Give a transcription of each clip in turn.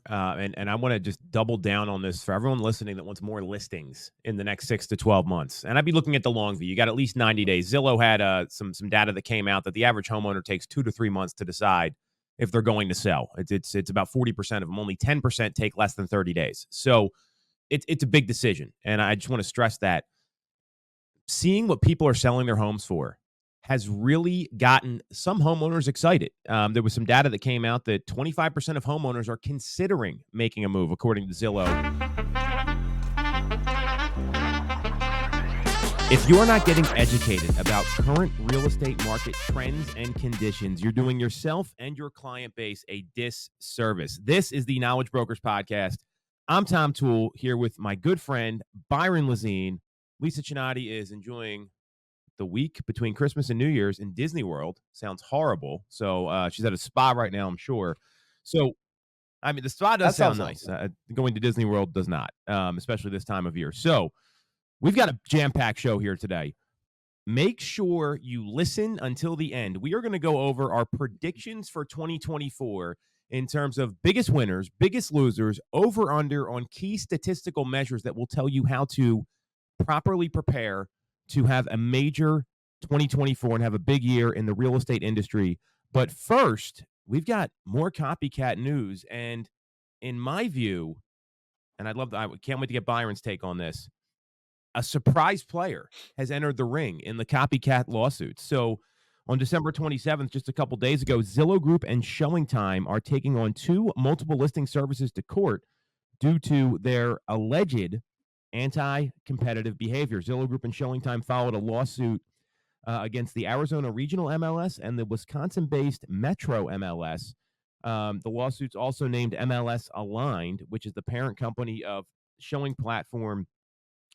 and I want to just double down on this for everyone listening that wants more listings in the next 6 to 12 months. And I'd be looking at the long view. You got at least 90 days. Zillow had some data that came out that the average homeowner takes 2 to 3 months to decide if they're going to sell. It's about 40% of them. Only 10% take less than 30 days. So it's a big decision. And I just want to stress that seeing what people are selling their homes for has really gotten some homeowners excited. There was some data that came out that 25% of homeowners are considering making a move, according to Zillow. If you're not getting educated about current real estate market trends and conditions, you're doing yourself and your client base a disservice. This is the Knowledge Brokers Podcast. I'm Tom Toole here with my good friend, Byron Lazine. Lisa Chinati is enjoying the week between Christmas and New Year's in Disney World. Sounds horrible. So she's at a spa right now, I'm sure. So, I mean, the spa does sound nice. Going to Disney World does not, especially this time of year. So we've got a jam-packed show here today. Make sure you listen until the end. We are going to go over our predictions for 2024 in terms of biggest winners, biggest losers, over-under on key statistical measures that will tell you how to properly prepare to have a major 2024 and have a big year in the real estate industry. But first, we've got more copycat news. And in my view, and I can't wait to get Byron's take on this, a surprise player has entered the ring in the copycat lawsuits. So on December 27th, just a couple days ago, Zillow Group and ShowingTime are taking on 2 multiple listing services to court due to their alleged anti-competitive behavior. Zillow Group and ShowingTime followed a lawsuit against the Arizona Regional MLS and the Wisconsin-based Metro MLS. The lawsuits also named MLS Aligned, which is the parent company of showing platform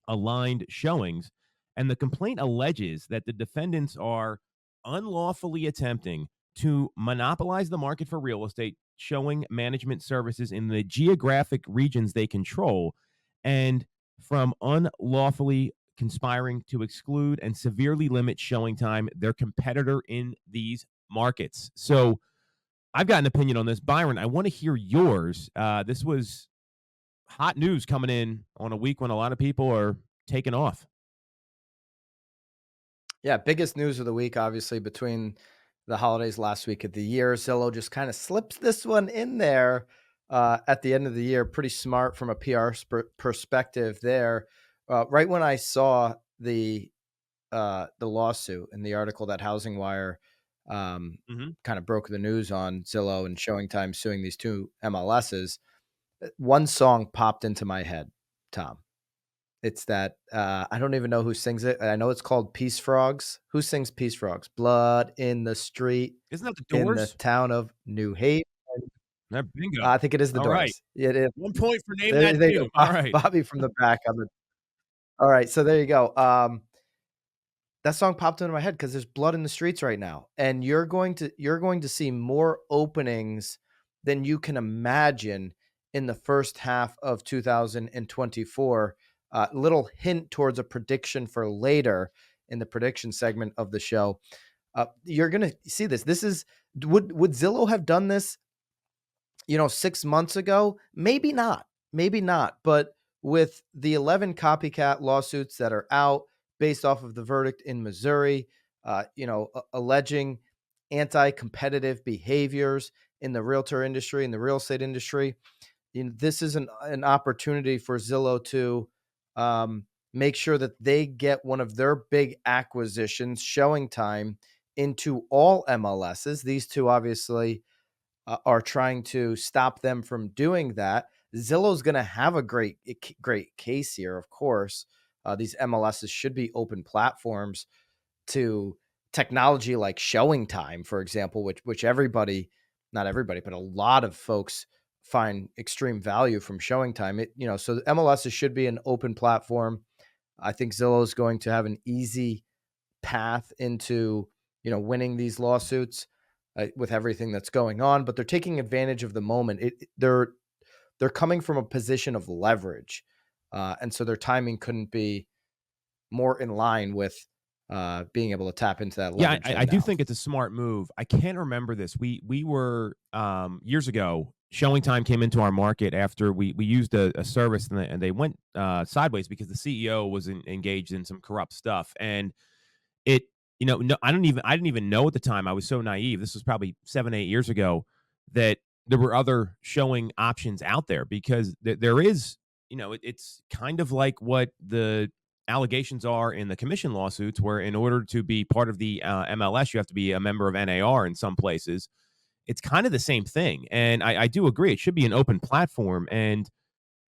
Aligned Showings. And the complaint alleges that the defendants are unlawfully attempting to monopolize the market for real estate showing management services in the geographic regions they control, and from unlawfully conspiring to exclude and severely limit ShowingTime, their competitor in these markets. So I've got an opinion on this. Byron, I want to hear yours. This was hot news coming in on a week when a lot of people are taking off. Yeah, biggest news of the week, obviously, between the holidays last week of the year. Zillow just kind of slips this one in there at the end of the year. Pretty smart from a PR perspective there. Right when I saw the lawsuit and the article that HousingWire kind of broke the news on Zillow and ShowingTime suing these 2 MLSs, one song popped into my head, Tom. It's that I don't even know who sings it. I know it's called Peace Frogs. Who sings Peace Frogs? Blood in the street. Isn't that the Doors? In the town of New Haven. Bingo. I think it is the All Doors. Right. It is. 1 point for name that too. All right. Bobby from the back of it. All right, so there you go. That song popped into my head because there's blood in the streets right now, and you're going to see more openings than you can imagine in the first half of 2024. Little hint towards a prediction for later in the prediction segment of the show. You're going to see this. This is would Zillow have done this, 6 months ago? Maybe not. But with the 11 copycat lawsuits that are out based off of the verdict in Missouri, alleging anti-competitive behaviors in the realtor industry, in the real estate industry, this is an opportunity for Zillow to make sure that they get one of their big acquisitions, ShowingTime, into all MLSs. These 2 obviously are trying to stop them from doing that. Zillow's going to have a great case here, of course. These MLSs should be open platforms to technology like ShowingTime, for example, which everybody, not everybody, but a lot of folks find extreme value from ShowingTime. So the MLSs should be an open platform. I think Zillow is going to have an easy path into, winning these lawsuits with everything that's going on, but they're taking advantage of the moment. They're coming from a position of leverage. And so their timing couldn't be more in line with being able to tap into that leverage. Yeah, I do think it's a smart move. I can't remember this. We were years ago ShowingTime came into our market after we used a service, and they went sideways because the CEO was engaged in some corrupt stuff. And it, no, I didn't even know at the time. I was so naive. This was probably 7, 8 years ago, that there were other showing options out there, because there is, it's kind of like what the allegations are in the commission lawsuits, where in order to be part of the MLS, you have to be a member of NAR in some places. It's kind of the same thing. And I do agree. It should be an open platform. And,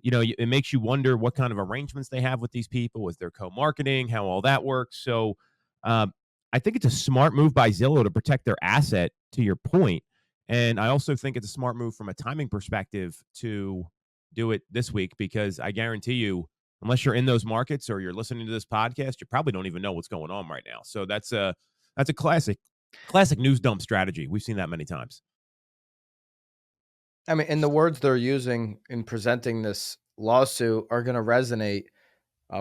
it makes you wonder what kind of arrangements they have with these people, with their co-marketing, how all that works. So um, I think it's a smart move by Zillow to protect their asset, to your point. And I also think it's a smart move from a timing perspective to do it this week, because I guarantee you, unless you're in those markets or you're listening to this podcast, you probably don't even know what's going on right now. So that's a classic news dump strategy. We've seen that many times. I mean, and the words they're using in presenting this lawsuit are going to resonate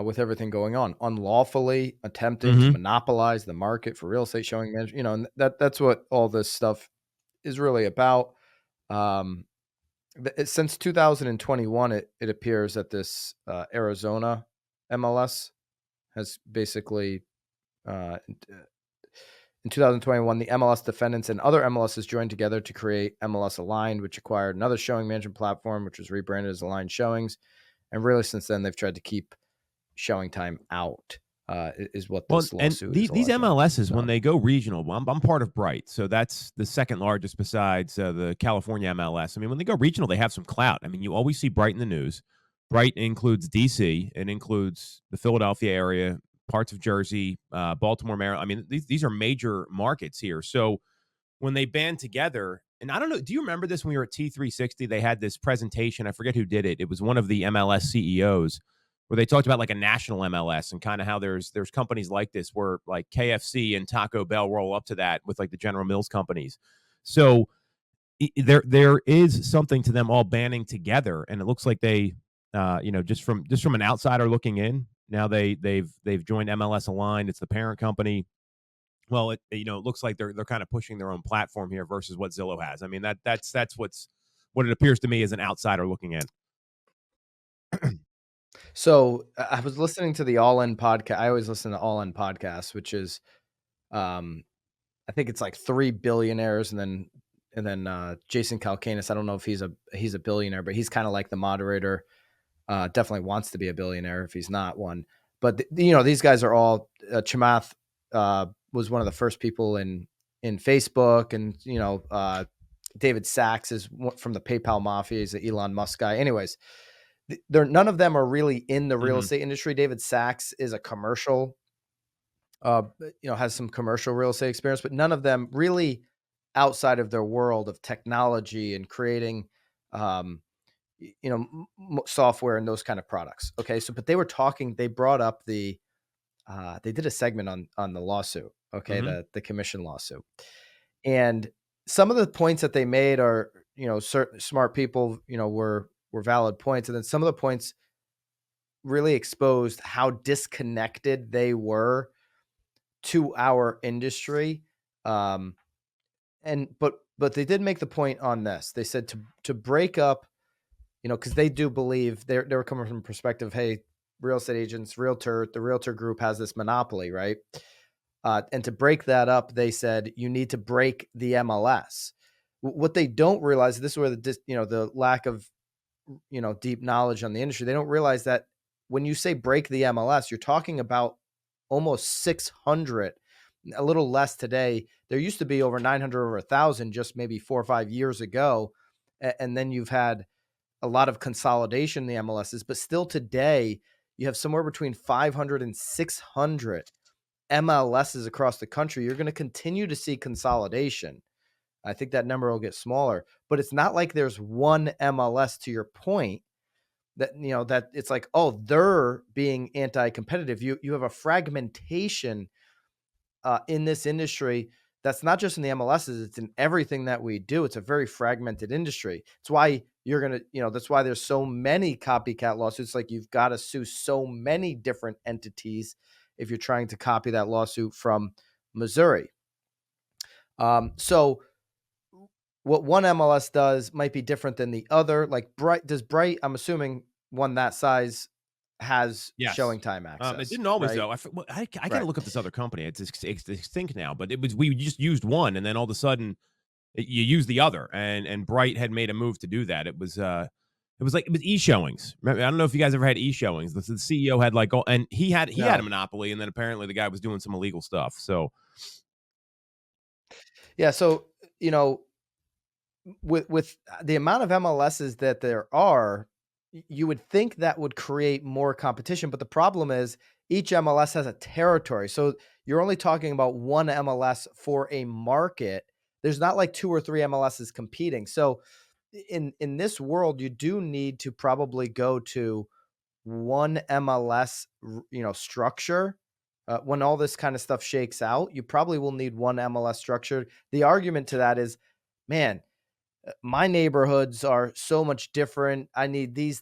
with everything going on. Unlawfully attempting to monopolize the market for real estate showing management, and that's what all this stuff is really about. Since 2021, it appears that this Arizona MLS has basically, in 2021, the MLS defendants and other MLSs joined together to create MLS Aligned, which acquired another showing management platform, which was rebranded as Aligned Showings. And really, since then, they've tried to keep ShowingTime out, is what this lawsuit is. These MLSs, when they go regional, I'm part of Bright, so that's the second largest besides the California MLS. I mean, when they go regional, they have some clout. I mean, you always see Bright in the news. Bright includes DC, it includes the Philadelphia area, parts of Jersey, Baltimore, Maryland. I mean, these are major markets here. So when they band together, and I don't know, do you remember this when we were at T360? They had this presentation. I forget who did it. It was one of the MLS CEOs, where they talked about like a national MLS and kind of how there's companies like this, where like KFC and Taco Bell roll up to that with like the General Mills companies. So there is something to them all banding together, and it looks like they, just from an outsider looking in, now they've joined MLS Aligned. It's the parent company. Well, it looks like they're kind of pushing their own platform here versus what Zillow has. I mean, that's what it appears to me as an outsider looking in. So I was listening to the All In podcast. I always listen to All In podcasts, which is, I think it's like 3 billionaires, and then Jason Calacanis. I don't know if he's a billionaire, but he's kind of like the moderator. Definitely wants to be a billionaire if he's not one. But these guys are all. Chamath was one of the first people in Facebook, and David Sachs is from the PayPal mafia. He's the Elon Musk guy. Anyways, none of them are really in the real estate industry. David Sachs is a commercial, has some commercial real estate experience, but none of them really outside of their world of technology and creating, software and those kind of products. Okay. So, but they brought up they did a segment on the lawsuit. Okay. The commission lawsuit. And some of the points that they made are, certain smart people, were valid points. And then some of the points really exposed how disconnected they were to our industry. But they did make the point on this. They said to break up, because they do believe they were coming from the perspective, hey, real estate agents, the realtor group has this monopoly, right? And to break that up, they said you need to break the MLS. What they don't realize, this is where the lack of deep knowledge on the industry, they don't realize that when you say break the MLS, you're talking about almost 600, a little less today. There used to be over 900, over 1,000 just maybe 4 or 5 years ago. And then you've had a lot of consolidation in the MLSs, but still today you have somewhere between 500 and 600 MLSs across the country. You're going to continue to see consolidation. I think that number will get smaller, but it's not like there's one MLS, to your point, that, that it's like, oh, they're being anti-competitive. You have a fragmentation in this industry. That's not just in the MLSs, it's in everything that we do. It's a very fragmented industry. It's why that's why there's so many copycat lawsuits. Like, you've got to sue so many different entities if you're trying to copy that lawsuit from Missouri. So what one MLS does might be different than the other. Like Bright, I'm assuming one that size has Yes. showing time It access, didn't always right? though. I got to Right. look up this other company. It's extinct now, but we just used one, and then all of a sudden you use the other, and Bright had made a move to do that. It was e-showings. I don't know if you guys ever had e-showings. The CEO had like, and he had a No. monopoly, and then apparently the guy was doing some illegal stuff. So Yeah. So, you know, with the amount of MLSs that there are, you would think that would create more competition. But the problem is each MLS has a territory. So you're only talking about one MLS for a market. There's not like two or three MLSs competing. So in this world, you do need to probably go to one MLS, structure. When all this kind of stuff shakes out, you probably will need one MLS structure. The argument to that is, man, my neighborhoods are so much different. I need these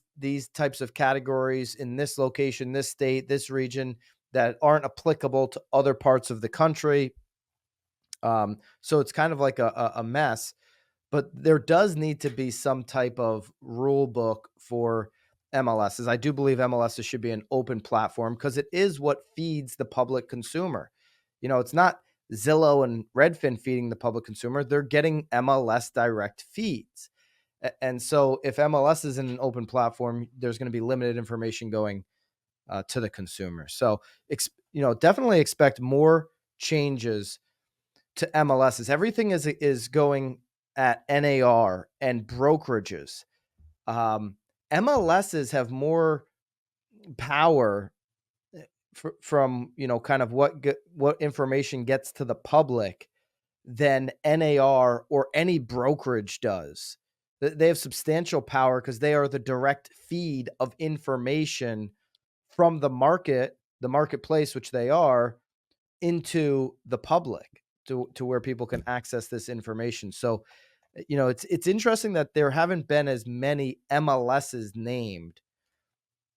types of categories in this location, this state, this region that aren't applicable to other parts of the country. So it's kind of like a mess. But there does need to be some type of rule book for MLSs. I do believe MLSs should be an open platform because it is what feeds the public consumer. It's not Zillow and Redfin feeding the public consumer. They're getting MLS direct feeds. And so if MLS is in an open platform, there's going to be limited information going to the consumer. So, definitely expect more changes to MLSs. Everything is going at NAR and brokerages. MLSs have more power from kind of what information gets to the public than NAR or any brokerage does. They have substantial power because they are the direct feed of information from the marketplace, which they are, into the public to where people can access this information. So, it's interesting that there haven't been as many MLSs named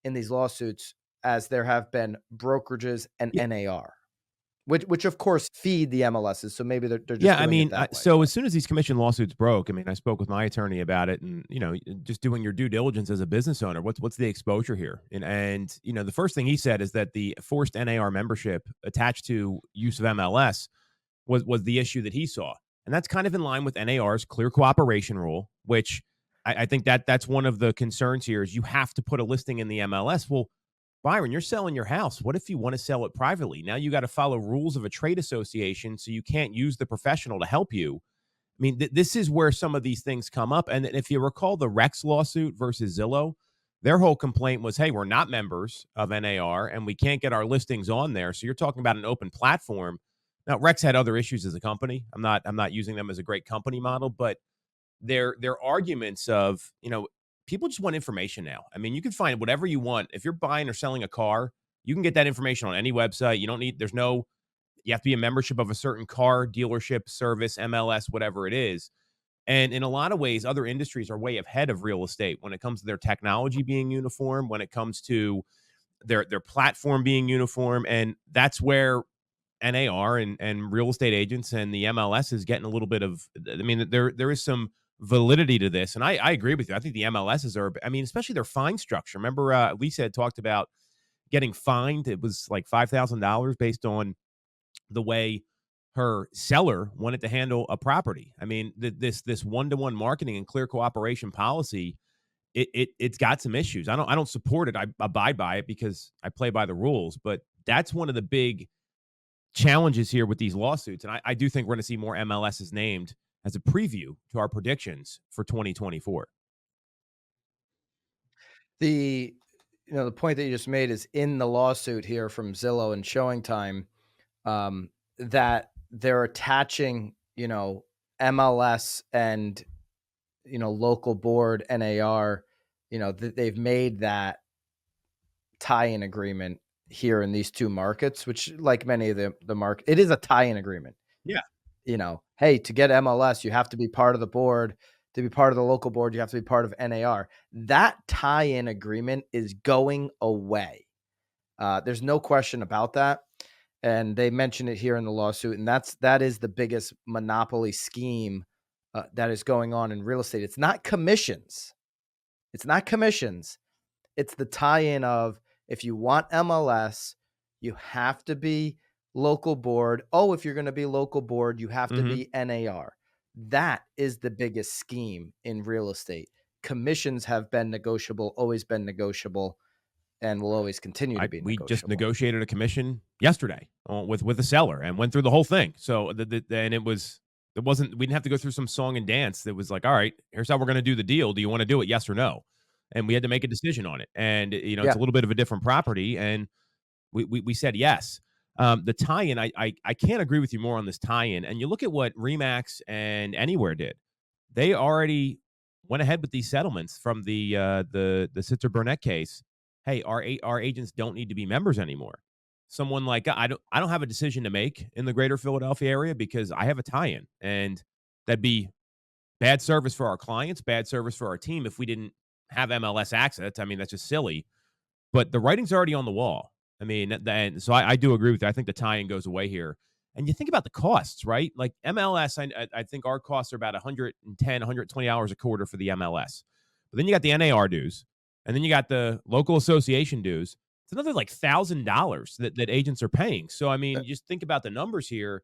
in these lawsuits as there have been brokerages and NAR, which of course feed the MLSs. So maybe they're just yeah, I doing it mean, that way. so as soon as these commission lawsuits broke, I mean, I spoke with my attorney about it, and just doing your due diligence as a business owner, what's the exposure here? And the first thing he said is that the forced NAR membership attached to use of MLS was the issue that he saw, and that's kind of in line with NAR's clear cooperation rule, which I think that's one of the concerns here is you have to put a listing in the MLS. Well, Byron, you're selling your house. What if you want to sell it privately? Now you got to follow rules of a trade association, so you can't use the professional to help you. I mean, this is where some of these things come up. And if you recall the Rex lawsuit versus Zillow, their whole complaint was, hey, we're not members of NAR and we can't get our listings on there. So you're talking about an open platform. Now, Rex had other issues as a company. I'm not using them as a great company model, but their arguments of, people just want information now. I mean, you can find whatever you want. If you're buying or selling a car, you can get that information on any website. You have to be a membership of a certain car dealership, service, MLS, whatever it is. And in a lot of ways, other industries are way ahead of real estate when it comes to their technology being uniform, when it comes to their platform being uniform. And that's where NAR and real estate agents and the MLS is getting a little bit of, I mean, there is some validity to this. And I agree with you. I think the MLSs are, I mean, especially their fine structure. Remember, Lisa had talked about getting fined. It was like $5,000 based on the way her seller wanted to handle a property. I mean, this one-to-one marketing and clear cooperation policy, it's got some issues. I don't support it. I abide by it because I play by the rules, but that's one of the big challenges here with these lawsuits. And I do think we're going to see more MLSs named as a preview to our predictions for 2024. The point that you just made is in the lawsuit here from Zillow and ShowingTime, that they're attaching, MLS and, local board NAR, they've made that tie-in agreement here in these two markets, which like many of the market, it is a tie-in agreement. Yeah. Hey, to get MLS, you have to be part of the board. To be part of the local board, you have to be part of NAR. That tie-in agreement is going away. There's no question about that. And they mention it here in the lawsuit. And that is the biggest monopoly scheme that is going on in real estate. It's not commissions. It's not commissions. It's the tie-in of, if you want MLS, you have to be local board. Oh, if you're going to be local board, you have to be NAR. That is the biggest scheme in real estate. Commissions have been negotiable, always been negotiable, and will always continue to be We negotiable. just negotiated a commission yesterday with the seller and went through the whole thing. So and it wasn't, we didn't have to go through some song and dance. It was like, all right, here's how we're going to do the deal. Do you want to do it? Yes or no? And we had to make a decision on it. And, you know, it's a little bit of a different property. And we said yes. The tie-in, I can't agree with you more on this tie-in. And you look at what Remax and Anywhere did. They already went ahead with these settlements from the Sitzer Burnett case. Hey, our agents don't need to be members anymore. Someone like, I don't have a decision to make in the greater Philadelphia area because I have a tie-in, and that'd be bad service for our clients, bad service for our team if we didn't have MLS access. I mean, that's just silly. But the writing's already on the wall. I mean, so I do agree with you. I think the tie-in goes away here. And you think about the costs, right? Like MLS, I think our costs are about $110, $120 a quarter for the MLS. But then you got the NAR dues, and then you got the local association dues. It's another like $1,000 that agents are paying. So, I mean, you just think about the numbers here.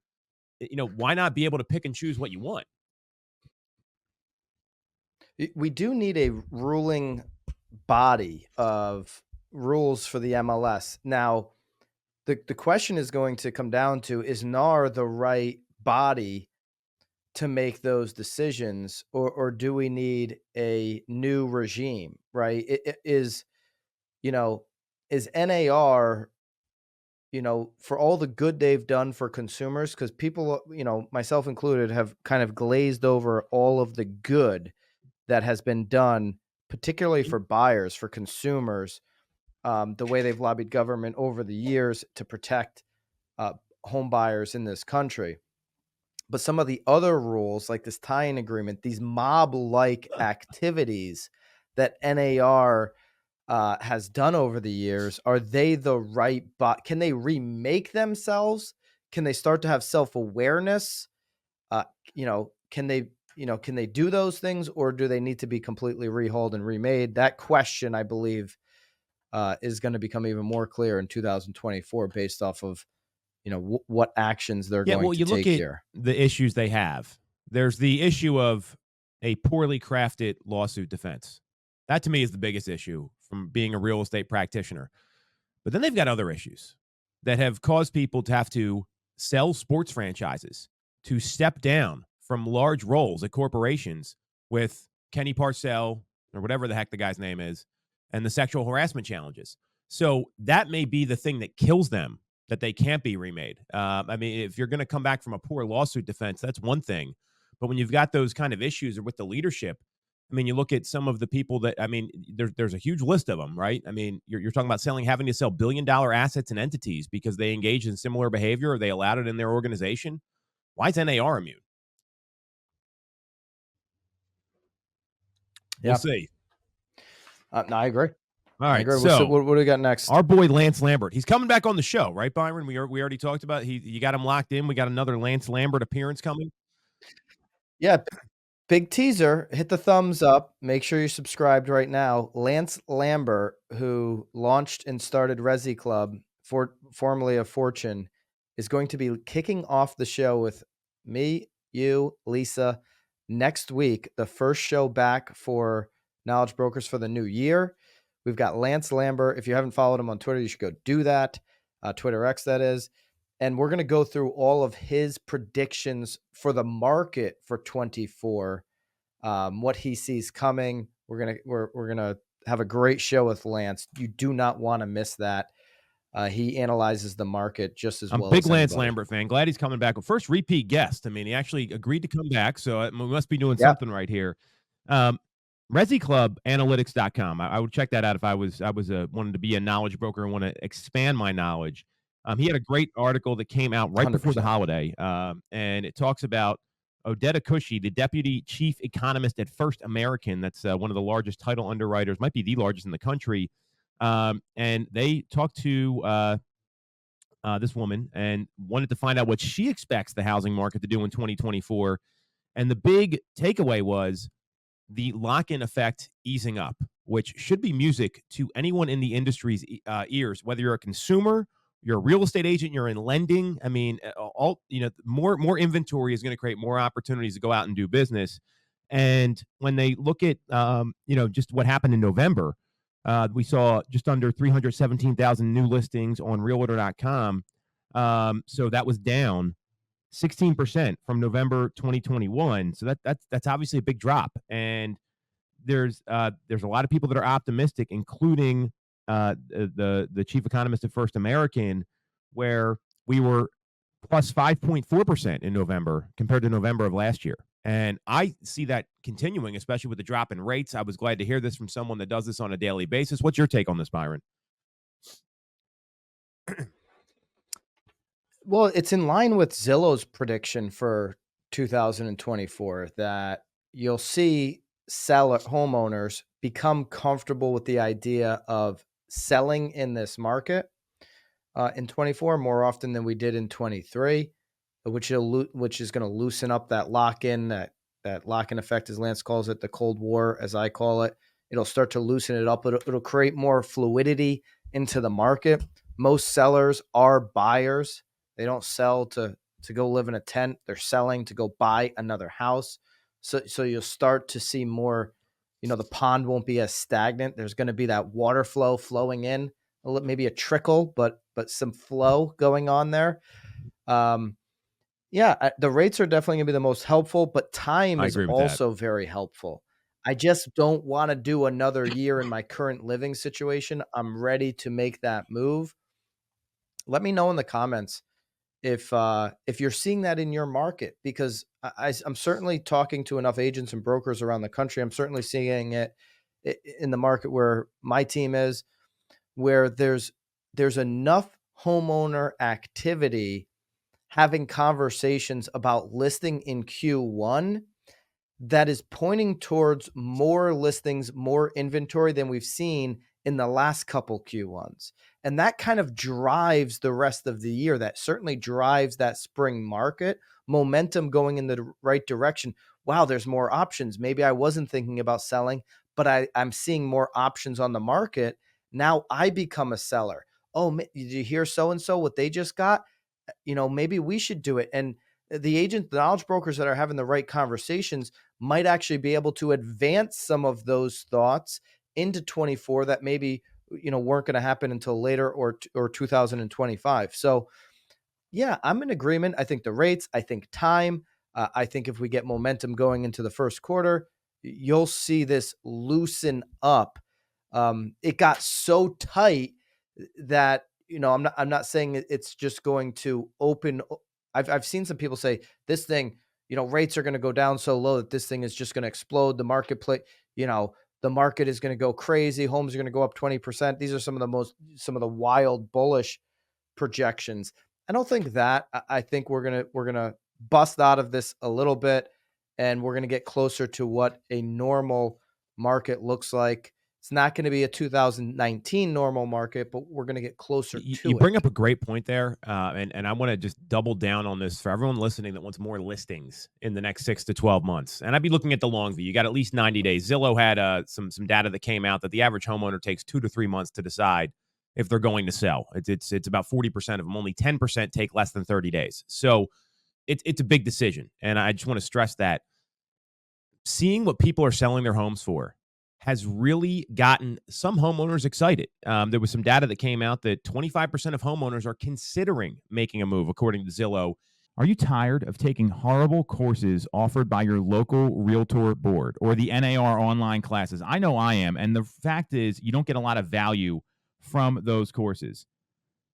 You know, why not be able to pick and choose what you want? We do need a ruling body of rules for the MLS. Now, the question is going to come down to, is NAR the right body to make those decisions, or do we need a new regime, right? Is NAR, for all the good they've done for consumers, because people, myself included, have kind of glazed over all of the good that has been done, particularly for buyers, for consumers, the way they've lobbied government over the years to protect home buyers in this country. But some of the other rules, like this tie-in agreement, these mob-like activities that NAR has done over the years, are they the right can they remake themselves? Can they start to have self-awareness? Can they do those things, or do they need to be completely rehauled and remade? That question, I believe, is going to become even more clear in 2024 based off of what actions they're going to take here. You look at the issues they have. There's the issue of a poorly crafted lawsuit defense. That to me is the biggest issue from being a real estate practitioner. But then they've got other issues that have caused people to have to sell sports franchises, to step down from large roles at corporations with Kenny Parcell, or whatever the heck the guy's name is, and the sexual harassment challenges. So that may be the thing that kills them, that they can't be remade. I mean, if you're going to come back from a poor lawsuit defense, that's one thing. But when you've got those kind of issues or with the leadership, I mean, you look at some of the people that, I mean, there's a huge list of them, right? I mean, you're talking about having to sell billion-dollar assets and entities because they engaged in similar behavior or they allowed it in their organization. Why is NAR immune? We'll see. No, I agree. All right. So what do we got next? Our boy Lance Lambert. He's coming back on the show, right, Byron? We already talked about you got him locked in. We got another Lance Lambert appearance coming. Yeah. Big teaser. Hit the thumbs up. Make sure you're subscribed right now. Lance Lambert, who launched and started ResiClub, formerly of Fortune, is going to be kicking off the show with me, you, Lisa, next week. The first show back for Knowledge Brokers for the new year. We've got Lance Lambert. If you haven't followed him on Twitter, you should go do that. Twitter X, that is. And we're going to go through all of his predictions for the market for 24, what he sees coming. We're gonna have a great show with Lance. You do not want to miss that. He analyzes the market just as well. I'm a big Lance Lambert fan. Glad he's coming back. First repeat guest. I mean, he actually agreed to come back, so we must be doing something right here. ResiClubAnalytics.com. I would check that out if I was wanted to be a knowledge broker and want to expand my knowledge. He had a great article that came out right 100%. Before the holiday, and it talks about Odetta Cushy, the deputy chief economist at First American. That's one of the largest title underwriters, might be the largest in the country. And they talked to this woman and wanted to find out what she expects the housing market to do in 2024. And the big takeaway was the lock-in effect easing up, which should be music to anyone in the industry's ears, whether you're a consumer, you're a real estate agent, you're in lending. I mean, more inventory is going to create more opportunities to go out and do business. And when they look at, just what happened in November, we saw just under 317,000 new listings on realtor.com. So that was down 16% from November 2021. So that's obviously a big drop. And there's a lot of people that are optimistic, including the chief economist at First American, where we were plus 5.4% in November compared to November of last year. And I see that continuing, especially with the drop in rates. I was glad to hear this from someone that does this on a daily basis. What's your take on this, Byron? Well, it's in line with Zillow's prediction for 2024 that you'll see homeowners become comfortable with the idea of selling in this market in 24 more often than we did in 23, which is going to loosen up that lock-in, that lock-in effect, as Lance calls it, the Cold War, as I call it. It'll start to loosen it up. It'll create more fluidity into the market. Most sellers are buyers. They don't sell to go live in a tent. They're selling to go buy another house. So you'll start to see more, the pond won't be as stagnant. There's going to be that water flow flowing in, maybe a trickle, but some flow going on there. The rates are definitely going to be the most helpful, but time is also very helpful. I just don't want to do another year in my current living situation. I'm ready to make that move. Let me know in the comments if you're seeing that in your market, because I'm certainly talking to enough agents and brokers around the country. I'm certainly seeing it in the market where my team is, where there's enough homeowner activity having conversations about listing in Q1 that is pointing towards more listings, more inventory than we've seen in the last couple Q1s. And that kind of drives the rest of the year. That certainly drives that spring market momentum going in the right direction. Wow, there's more options. Maybe I wasn't thinking about selling, but I'm seeing more options on the market. Now I become a seller. Oh, did you hear so-and-so what they just got? Maybe we should do it. And the knowledge brokers that are having the right conversations might actually be able to advance some of those thoughts into 24 that maybe, weren't going to happen until later or 2025. So yeah, I'm in agreement. I think the rates, I think time, I think if we get momentum going into the first quarter, you'll see this loosen up. It got so tight that, I'm not saying it's just going to open. I've seen some people say this thing, rates are going to go down so low that this thing is just going to explode. The marketplace, the market is going to go crazy. Homes are going to go up 20%. These are some of the wild bullish projections. I don't think that. I think we're going to bust out of this a little bit, and we're going to get closer to what a normal market looks like. It's not going to be a 2019 normal market, but we're going to get closer to it. You bring up a great point there, and I want to just double down on this for everyone listening that wants more listings in the next 6 to 12 months. And I'd be looking at the long view. You got at least 90 days. Zillow had some data that came out that the average homeowner takes 2 to 3 months to decide if they're going to sell. It's about 40% of them. Only 10% take less than 30 days. So it's a big decision, and I just want to stress that seeing what people are selling their homes for has really gotten some homeowners excited. There was some data that came out that 25% of homeowners are considering making a move, according to Zillow. Are you tired of taking horrible courses offered by your local realtor board or the NAR online classes? I know I am, and the fact is you don't get a lot of value from those courses.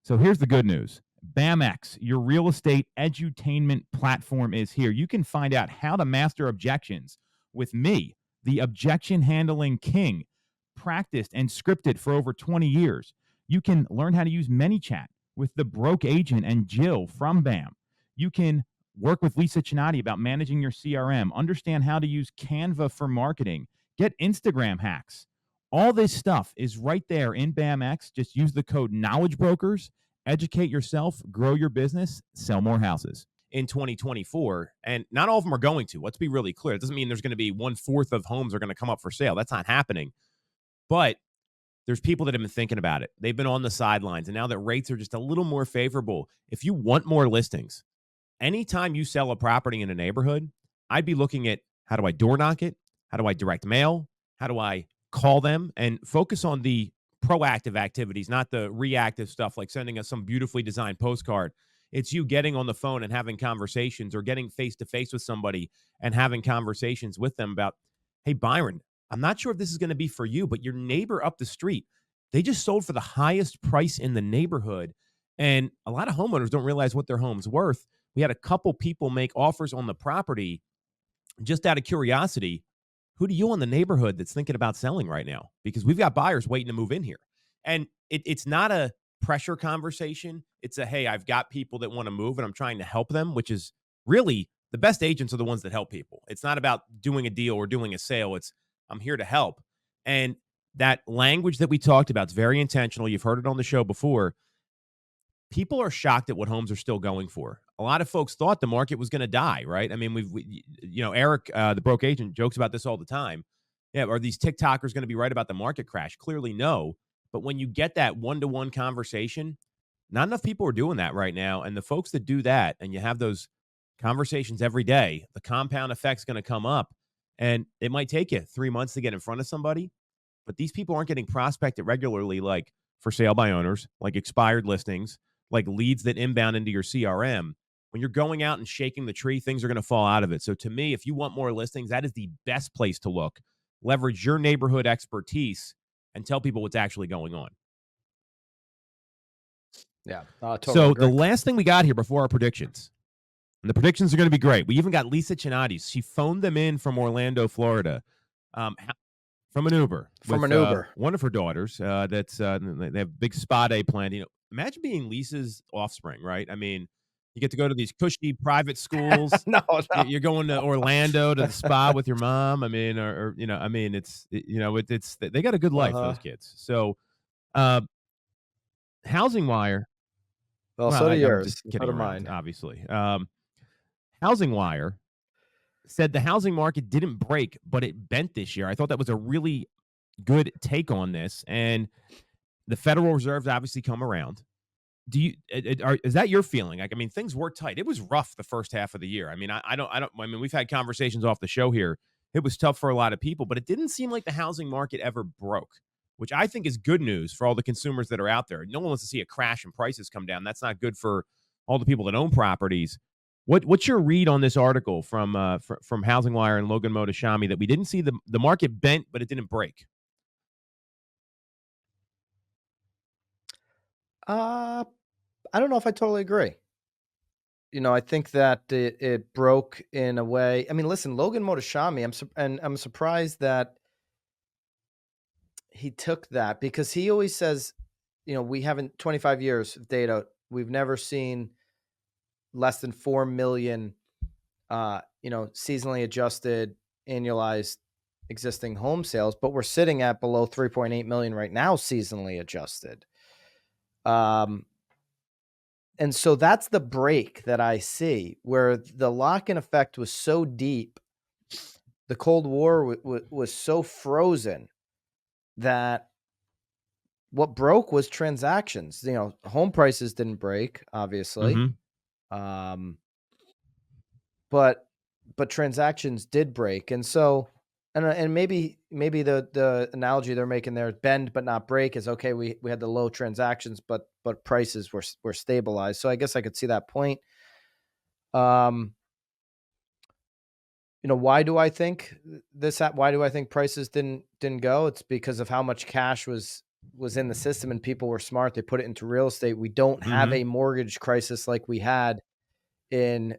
So here's the good news. BAMX, your real estate edutainment platform, is here. You can find out how to master objections with me, the objection handling king, practiced and scripted for over 20 years. You can learn how to use ManyChat with the broke agent and Jill from BAM. You can work with Lisa Chinati about managing your CRM, understand how to use Canva for marketing, get Instagram hacks. All this stuff is right there in BAMX. Just use the code Knowledge Brokers, educate yourself, grow your business, sell more houses. in 2024. And not all of them are going to. Let's be really clear. It doesn't mean there's going to be 1/4 of homes are going to come up for sale. That's not happening. But there's people that have been thinking about it. They've been on the sidelines. And now that rates are just a little more favorable, if you want more listings, anytime you sell a property in a neighborhood, I'd be looking at, how do I door knock it? How do I direct mail? How do I call them? And focus on the proactive activities, not the reactive stuff like sending us some beautifully designed postcard. It's you getting on the phone and having conversations, or getting face to face with somebody and having conversations with them about, hey, Byron, I'm not sure if this is going to be for you, but your neighbor up the street, they just sold for the highest price in the neighborhood. And a lot of homeowners don't realize what their home's worth. We had a couple people make offers on the property just out of curiosity. Who do you in the neighborhood that's thinking about selling right now? Because we've got buyers waiting to move in here. And it's not a pressure conversation. It's a, hey, I've got people that want to move and I'm trying to help them, which is really, the best agents are the ones that help people. It's not about doing a deal or doing a sale. It's, I'm here to help. And that language that we talked about is very intentional. You've heard it on the show before. People are shocked at what homes are still going for. A lot of folks thought the market was going to die, right? I mean, Eric, the broke agent, jokes about this all the time. Yeah, are these TikTokers going to be right about the market crash? Clearly, no. But when you get that one-to-one conversation, not enough people are doing that right now. And the folks that do that, and you have those conversations every day, the compound effect's going to come up. And it might take you 3 months to get in front of somebody. But these people aren't getting prospected regularly, like for sale by owners, like expired listings, like leads that inbound into your CRM. When you're going out and shaking the tree, things are going to fall out of it. So to me, if you want more listings, that is the best place to look. Leverage your neighborhood expertise and tell people what's actually going on. Yeah. Totally so agree. The last thing we got here before our predictions, and the predictions are going to be great. We even got Lisa Chinati. She phoned them in from Orlando, Florida, from an Uber. One of her daughters. They have big spa day planned. Imagine being Lisa's offspring, right? I mean, you get to go to these cushy private schools. No. You're going to Orlando to the spa with your mom. I mean, it's they got a good life, those kids. So, HousingWire. Well, so do yours. I'm just kidding around, mine. obviously. HousingWire said the housing market didn't break, but it bent this year. I thought that was a really good take on this. And the Federal Reserve's obviously come around. Is that your feeling? Like, I mean, things were tight. It was rough the first half of the year. I mean, I mean, we've had conversations off the show here. It was tough for a lot of people, but it didn't seem like the housing market ever broke, which I think is good news for all the consumers that are out there. No one wants to see a crash and prices come down. That's not good for all the people that own properties. What's your read on this article from HousingWire and Logan Mohtashami that we didn't see the market bent, but it didn't break? I don't know if I totally agree. I think that it broke in a way. I mean, listen, Logan Mohtashami, I'm surprised that he took that, because he always says, we haven't 25 years of data. We've never seen less than 4 million, seasonally adjusted annualized existing home sales, but we're sitting at below 3.8 million right now, seasonally adjusted. And so that's the break that I see, where the lock-in effect was so deep. The Cold War was so frozen that what broke was transactions. Home prices didn't break, obviously. Mm-hmm. But transactions did break. And so, and maybe the analogy they're making there, bend but not break, is okay. We had the low transactions, but prices were stabilized. So I guess I could see that point. Why do I think this? Why do I think prices didn't go? It's because of how much cash was in the system, and people were smart. They put it into real estate. We don't have a mortgage crisis like we had in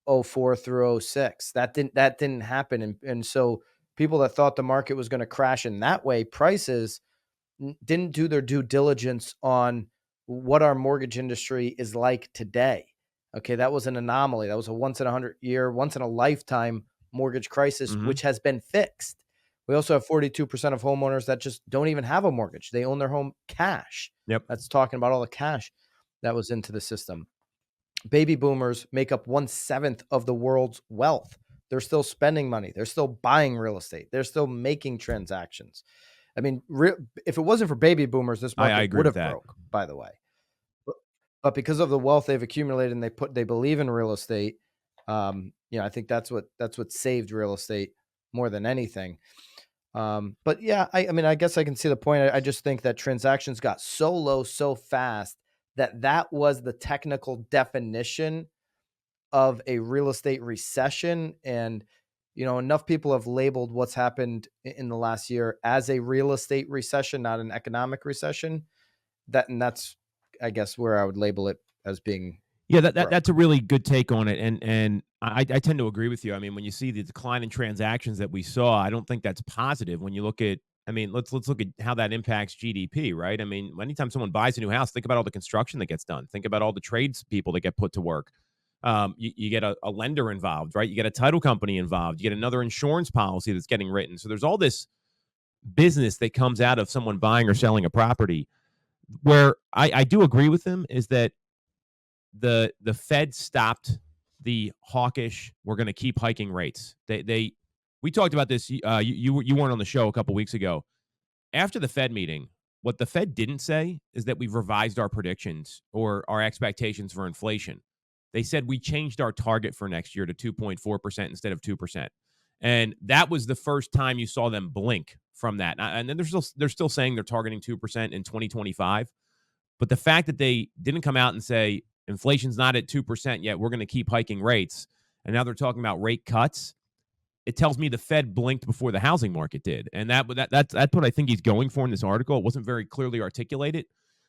04 through 06. That didn't happen. And so people that thought the market was going to crash in that way, prices didn't do their due diligence on what our mortgage industry is like today. Okay. That was an anomaly. That was a once in 100-year, once in a lifetime mortgage crisis, which has been fixed. We also have 42% of homeowners that just don't even have a mortgage. They own their home cash. Yep. That's talking about all the cash that was into the system. baby boomers make up 1/7 of the world's wealth. They're still spending money. They're still buying real estate. They're still making transactions. I mean, if it wasn't for baby boomers, this I market agree would with have that. broke, by the way. But because of the wealth they've accumulated and they believe in real estate, I think that's what saved real estate more than anything. But yeah, I mean, I guess I can see the point. I just think that transactions got so low so fast that was the technical definition of a real estate recession. And, enough people have labeled what's happened in the last year as a real estate recession, not an economic recession. That's, I guess, where I would label it as being. Yeah, that's a really good take on it, and I tend to agree with you. I mean, when you see the decline in transactions that we saw, I don't think that's positive. When you look at, I mean, let's look at how that impacts GDP, right? I mean, anytime someone buys a new house, think about all the construction that gets done. Think about all the trades people that get put to work. You get a lender involved, right? You get a title company involved. You get another insurance policy that's getting written. So there's all this business that comes out of someone buying or selling a property. Where I do agree with them is that the Fed stopped the hawkish, we're going to keep hiking rates. We talked about this. You weren't on the show a couple weeks ago. After the Fed meeting, what the Fed didn't say is that we've revised our predictions or our expectations for inflation. They said we changed our target for next year to 2.4% instead of 2%. And that was the first time you saw them blink from that. And then they're still saying they're targeting 2% in 2025. But the fact that they didn't come out and say inflation's not at 2% yet, we're going to keep hiking rates, and now they're talking about rate cuts, it tells me the Fed blinked before the housing market did. And that's what I think he's going for in this article. It wasn't very clearly articulated,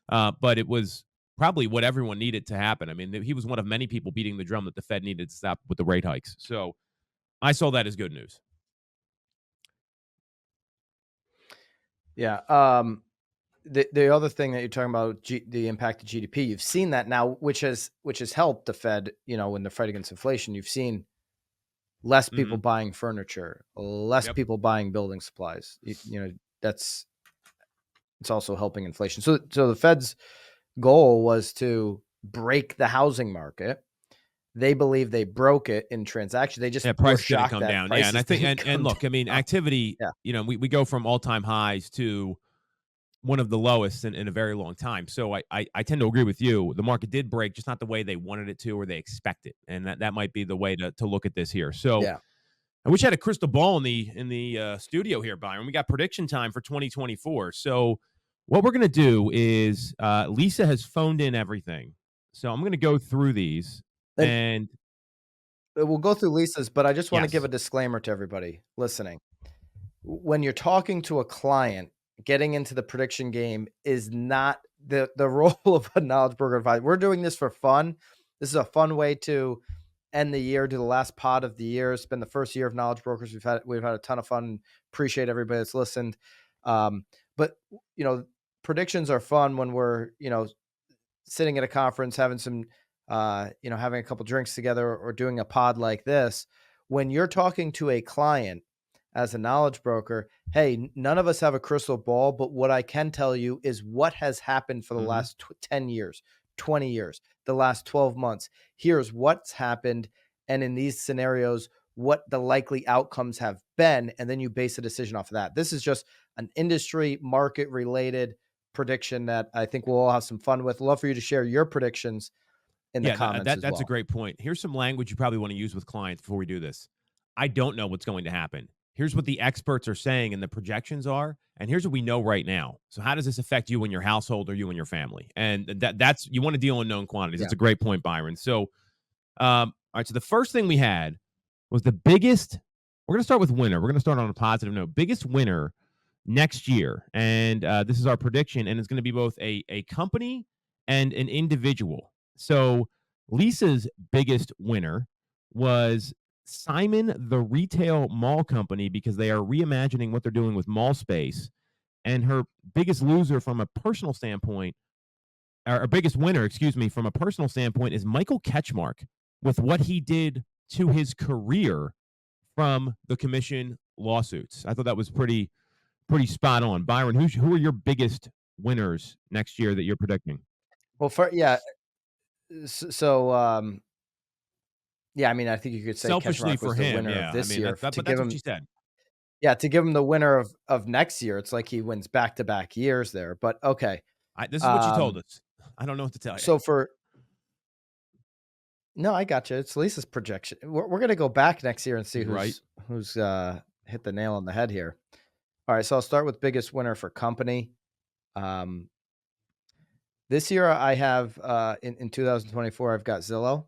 but it was probably what everyone needed to happen. I mean, he was one of many people beating the drum that the Fed needed to stop with the rate hikes. So I saw that as good news. Yeah. The other thing that you're talking about, the impact of GDP, you've seen that now, which has helped the Fed, in the fight against inflation. You've seen less people buying furniture, less people buying building supplies. It's also helping inflation. So the Fed's goal was to break the housing market. They believe they broke it in transactions. They just prices were didn't shocked come that down. prices And I think, didn't and come look, I mean, down. activity, we go from all-time highs to one of the lowest in a very long time. So I tend to agree with you. The market did break, just not the way they wanted it to or they expected. And that might be the way to look at this here. So Yeah. I wish I had a crystal ball in the studio here, Byron. We got prediction time for 2024. So what we're going to do is Lisa has phoned in everything. So I'm going to go through these. And we'll go through Lisa's, but I just want to give Yes. a disclaimer to everybody listening. When you're talking to a client, getting into the prediction game is not the role of a knowledge broker advisor. We're doing this for fun. This is a fun way to end the year, do the last pod of the year. It's been the first year of Knowledge Brokers. We've had a ton of fun. Appreciate everybody that's listened. But predictions are fun when we're sitting at a conference, having some having a couple drinks together or doing a pod like this. When you're talking to a client as a knowledge broker, hey, none of us have a crystal ball, but what I can tell you is what has happened for the last 10 years, 20 years, the last 12 months. Here's what's happened. And in these scenarios, what the likely outcomes have been. And then you base a decision off of that. This is just an industry market related prediction that I think we'll all have some fun with. Love for you to share your predictions in the comments as well. That's a great point. Here's some language you probably want to use with clients before we do this. I don't know what's going to happen. Here's what the experts are saying and the projections are, and here's what we know right now. So how does this affect you and your household or you and your family? And that's you want to deal in known quantities. It's a great point, Byron. So, all right. So the first thing we had was the biggest. We're going to start with winner. We're going to start on a positive note. Biggest winner next year, and this is our prediction, and it's going to be both a company and an individual. So Lisa's biggest winner was Simon the Retail Mall Company because they are reimagining what they're doing with mall space. And her biggest loser from a personal standpoint, or biggest winner, excuse me, from a personal standpoint is Michael Ketchmark with what he did to his career from the commission lawsuits. I thought that was pretty spot on. Byron, who are your biggest winners next year that you're predicting? Well, So, yeah, I mean, I think you could say Selfishly Keshamark for was the him, winner of yeah. I this mean, year to but give that's what him, she said. yeah, to give him the winner of next year. It's like he wins back-to-back years there. But okay. This is what she told Um, us. I don't know what to tell you. so for No, I got you. It's Lisa's projection. We're gonna go back next year and see Right. who's hit the nail on the head here. All right, so I'll start with biggest winner for company. Um, this year I have in 2024 I've got Zillow.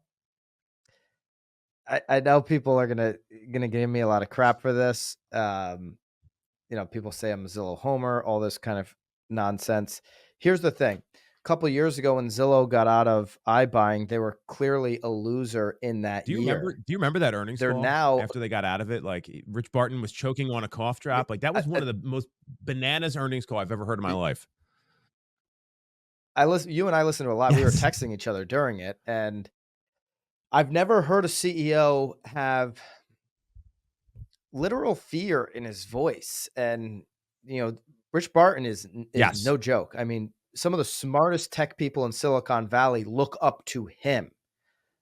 I know people are gonna give me a lot of crap for this. People say I'm a Zillow homer, all this kind of nonsense. Here's the thing. A couple of years ago when Zillow got out of iBuying, they were clearly a loser in that year. Do you remember that earnings They're call now after they got out of it? Like, Rich Barton was choking on a cough yeah, drop. Like, that I, was one of the most bananas earnings call I've ever heard in my life. I listen. You and I listened to a lot. We were Yes. texting each other during it, and I've never heard a CEO have literal fear in his voice. And Rich Barton is Yes. no joke. I mean, some of the smartest tech people in Silicon Valley look up to him.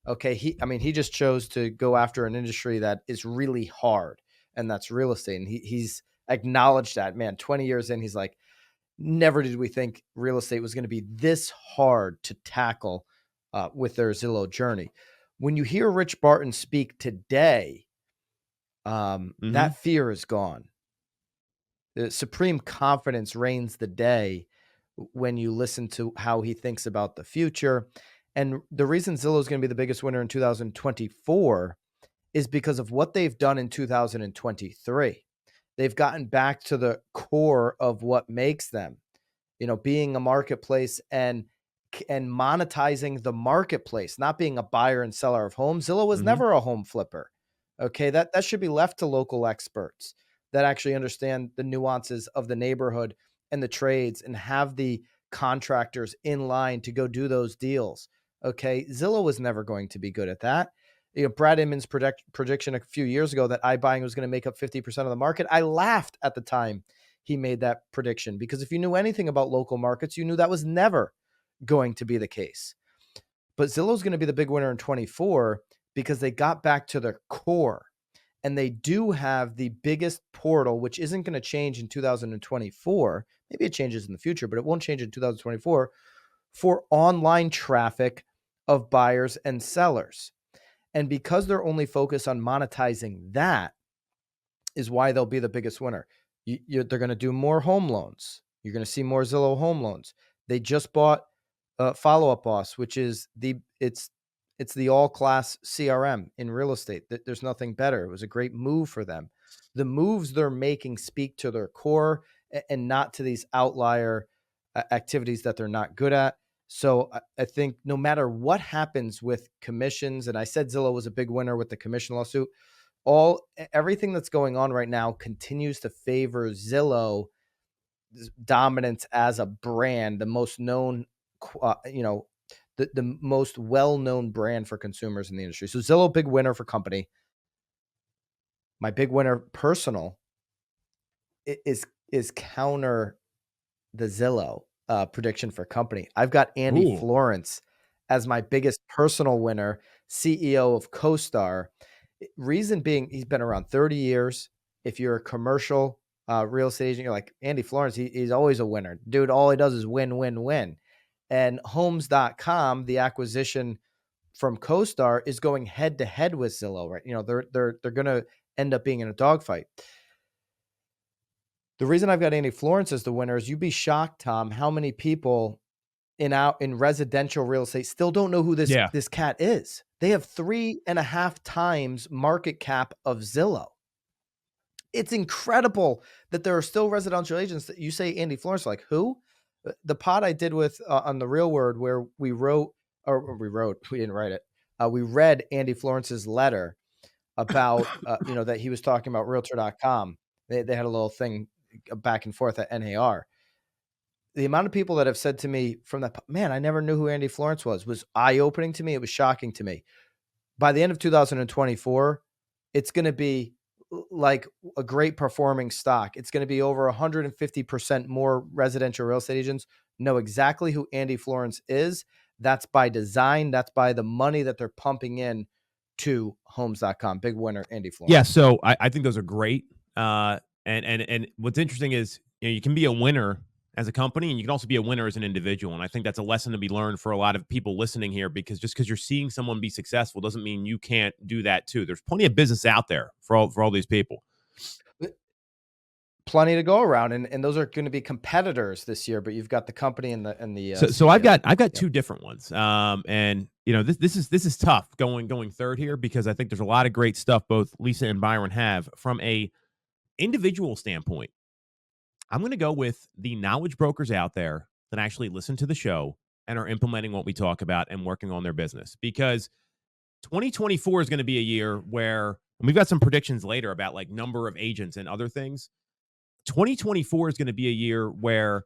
Okay, he just chose to go after an industry that is really hard, and that's real estate. And he's acknowledged that. Man, 20 years in, he's like, never did we think real estate was going to be this hard to tackle with their Zillow journey. When you hear Rich Barton speak today, that fear is gone. The supreme confidence reigns the day when you listen to how he thinks about the future. And the reason Zillow is going to be the biggest winner in 2024 is because of what they've done in 2023. They've gotten back to the core of what makes them, being a marketplace and monetizing the marketplace, not being a buyer and seller of homes. Zillow was never a home flipper. Okay, that should be left to local experts that actually understand the nuances of the neighborhood and the trades and have the contractors in line to go do those deals. Okay, Zillow was never going to be good at that. Brad Inman's prediction a few years ago that iBuying was going to make up 50% of the market. I laughed at the time he made that prediction, because if you knew anything about local markets, you knew that was never going to be the case. But Zillow's going to be the big winner in 24 because they got back to their core, and they do have the biggest portal, which isn't going to change in 2024. Maybe it changes in the future, but it won't change in 2024 for online traffic of buyers and sellers. And because they're only focused on monetizing that is why they'll be the biggest winner. They're going to do more home loans. You're going to see more Zillow home loans. They just bought Follow Up Boss, which is it's the all class CRM in real estate. There's nothing better. It was a great move for them. The moves they're making speak to their core and not to these outlier activities that they're not good at. So I think no matter what happens with commissions, and I said Zillow was a big winner with the commission lawsuit, everything that's going on right now continues to favor Zillow dominance as a brand, the most known, the most well-known brand for consumers in the industry. So Zillow, big winner for company. My big winner personal is counter the Zillow prediction for company. I've got Andy Ooh. Florence as my biggest personal winner, CEO of CoStar. Reason being, he's been around 30 years. If you're a commercial real estate agent, you're like, Andy Florence, he's always a winner. Dude, all he does is win, win, win. And Homes.com, the acquisition from CoStar, is going head to head with Zillow, right? They're going to end up being in a dogfight. The reason I've got Andy Florence as the winner is you'd be shocked, Tom, how many people in residential real estate still don't know who this cat is. They have 3.5 times market cap of Zillow. It's incredible that there are still residential agents that you say Andy Florence, like who? The pod I did with on the Real Word, where we didn't write it. We read Andy Florence's letter about, that he was talking about Realtor.com. They had a little thing back and forth at NAR. The amount of people that have said to me from that, man, I never knew who Andy Florence was eye-opening to me. It was shocking to me. By the end of 2024, it's going to be like a great performing stock. It's going to be over 150% more residential real estate agents know exactly who Andy Florence is That's by design. That's by the money that they're pumping in to homes.com. Big winner, Andy Florence. Yeah, so I think those are great. And what's interesting is, you can be a winner as a company, and you can also be a winner as an individual. And I think that's a lesson to be learned for a lot of people listening here, because just because you're seeing someone be successful doesn't mean you can't do that too. There's plenty of business out there for all these people. Plenty to go around, and those are going to be competitors this year. But you've got the company and the so I've got Yep. two different ones. And this is tough going third here, because I think there's a lot of great stuff both Lisa and Byron have from a individual standpoint. I'm going to go with the knowledge brokers out there that actually listen to the show and are implementing what we talk about and working on their business, because 2024 is going to be a year where, and we've got some predictions later about like number of agents and other things. 2024 is going to be a year where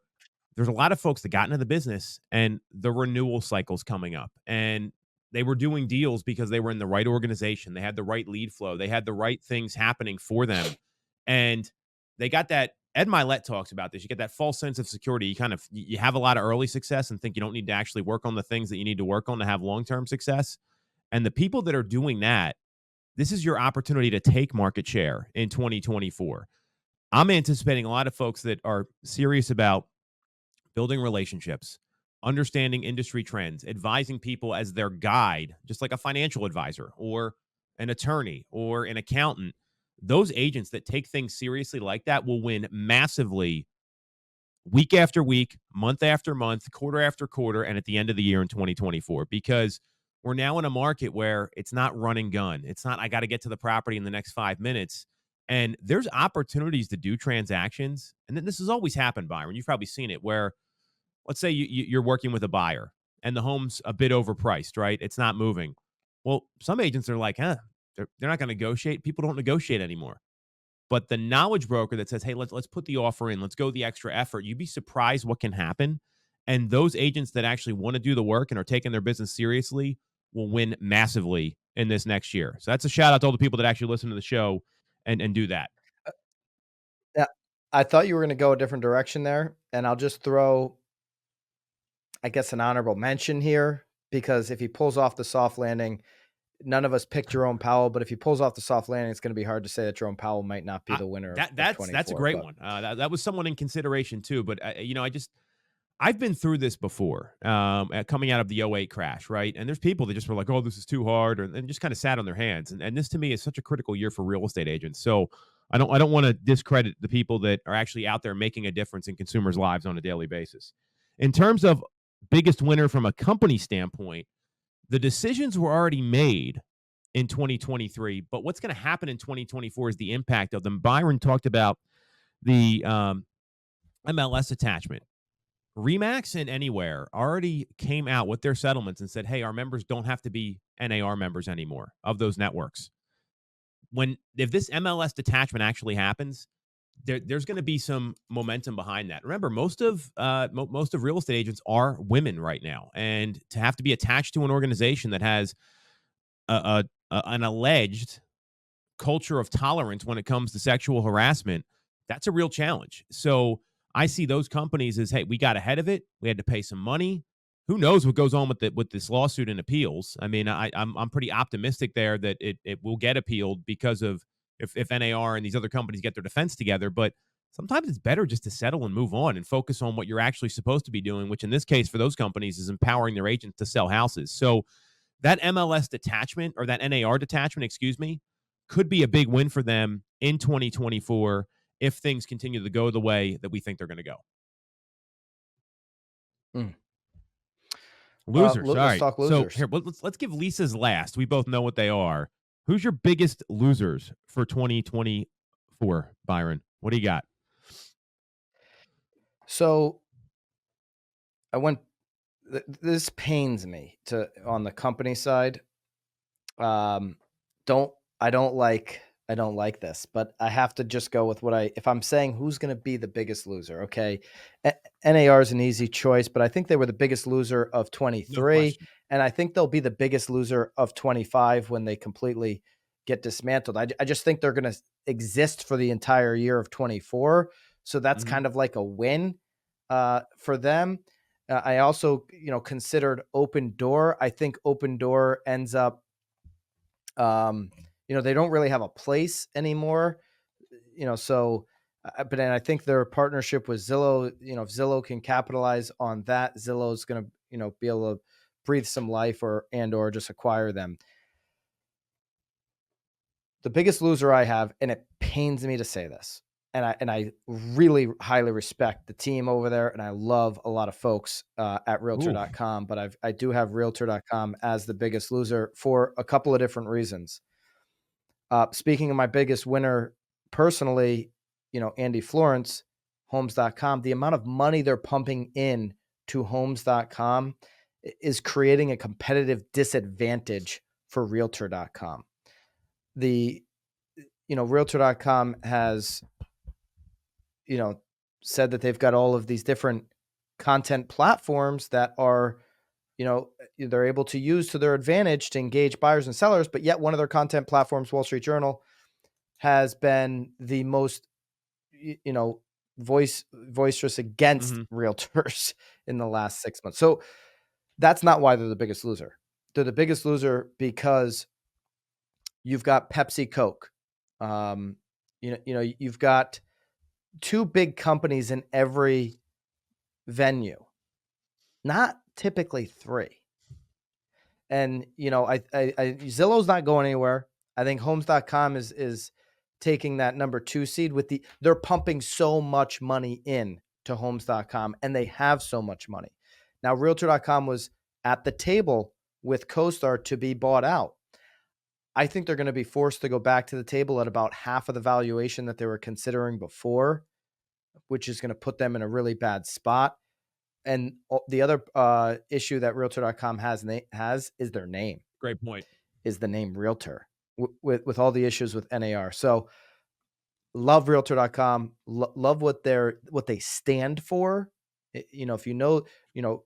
there's a lot of folks that got into the business and the renewal cycle's coming up, and they were doing deals because they were in the right organization. They had the right lead flow. They had the right things happening for them. And they got that. Ed Milet talks about this. You get that false sense of security. You have a lot of early success and think you don't need to actually work on the things that you need to work on to have long-term success. And the people that are doing that, this is your opportunity to take market share in 2024. I'm anticipating a lot of folks that are serious about building relationships, understanding industry trends, advising people as their guide, just like a financial advisor or an attorney or an accountant. Those agents that take things seriously like that will win massively week after week, month after month, quarter after quarter, and at the end of the year in 2024, because we're now in a market where it's not run and gun. It's not, I got to get to the property in the next 5 minutes. And there's opportunities to do transactions. And then this has always happened, Byron. You've probably seen it where, let's say you're working with a buyer and the home's a bit overpriced, right? It's not moving. Well, some agents are like, they're not going to negotiate. People don't negotiate anymore. But the knowledge broker that says, hey, let's put the offer in, let's go the extra effort, you'd be surprised what can happen. And those agents that actually want to do the work and are taking their business seriously will win massively in this next year. So that's a shout out to all the people that actually listen to the show and do that. Yeah, I thought you were going to go a different direction there, and I'll just throw, I guess, an honorable mention here, because if he pulls off the soft landing, none of us picked Jerome Powell, but if he pulls off the soft landing, it's going to be hard to say that Jerome Powell might not be the winner. That's a great one. That was someone in consideration too, but I've been through this before, coming out of the 2008 crash, right? And there's people that just were like, oh, this is too hard, and just kind of sat on their hands. And this to me is such a critical year for real estate agents. So I don't want to discredit the people that are actually out there making a difference in consumers' lives on a daily basis. In terms of biggest winner from a company standpoint, the decisions were already made in 2023, but what's going to happen in 2024 is the impact of them. Byron talked about the MLS attachment. Remax and Anywhere already came out with their settlements and said, hey, our members don't have to be NAR members anymore of those networks. If this MLS detachment actually happens, there's going to be some momentum behind that. Remember, most of real estate agents are women right now, and to have to be attached to an organization that has an alleged culture of tolerance when it comes to sexual harassment, that's a real challenge. So I see those companies as, hey, we got ahead of it. We had to pay some money. Who knows what goes on with this lawsuit and appeals? I mean, I'm pretty optimistic there that it will get appealed because of if NAR and these other companies get their defense together. But sometimes it's better just to settle and move on and focus on what you're actually supposed to be doing, which in this case for those companies is empowering their agents to sell houses. So that MLS detachment, or that NAR detachment, excuse me, could be a big win for them in 2024 if things continue to go the way that we think they're going to go. Losers. All right. Talk losers. So here, let's give Lisa's last. We both know what they are. Who's your biggest losers for 2024, Byron? What do you got? So this pains me on the company side. I don't like this, but I have to just go with if I'm saying who's going to be the biggest loser. Okay. NAR is an easy choice, but I think they were the biggest loser of 23. No, and I think they'll be the biggest loser of 25 when they completely get dismantled. I just think they're going to exist for the entire year of 24. So that's kind of like a win for them. I also, considered Open Door. I think Open Door ends up, they don't really have a place anymore, so, but then I think their partnership with Zillow, if Zillow can capitalize on that, Zillow's going to, be able to breathe some life or just acquire them. The biggest loser I have, and it pains me to say this, and I really highly respect the team over there, and I love a lot of folks at Realtor.com, but I do have Realtor.com as the biggest loser for a couple of different reasons. Speaking of my biggest winner personally, Andy Florence, Homes.com, the amount of money they're pumping in to Homes.com is creating a competitive disadvantage for Realtor.com. Realtor.com has, said that they've got all of these different content platforms that are, they're able to use to their advantage to engage buyers and sellers, but yet one of their content platforms, Wall Street Journal, has been the most, boisterous against realtors in the last 6 months. So that's not why they're the biggest loser. They're the biggest loser because you've got Pepsi, Coke. You've got two big companies in every venue, not typically three. And, Zillow's not going anywhere. I think Homes.com is taking that number 2 seed they're pumping so much money in to Homes.com, and they have so much money. Now, Realtor.com was at the table with CoStar to be bought out. I think they're going to be forced to go back to the table at about half of the valuation that they were considering before, which is going to put them in a really bad spot. And the other issue that Realtor.com has is their name. Great point. Is the name Realtor with all the issues with NAR. So love Realtor.com. Love what they stand for. If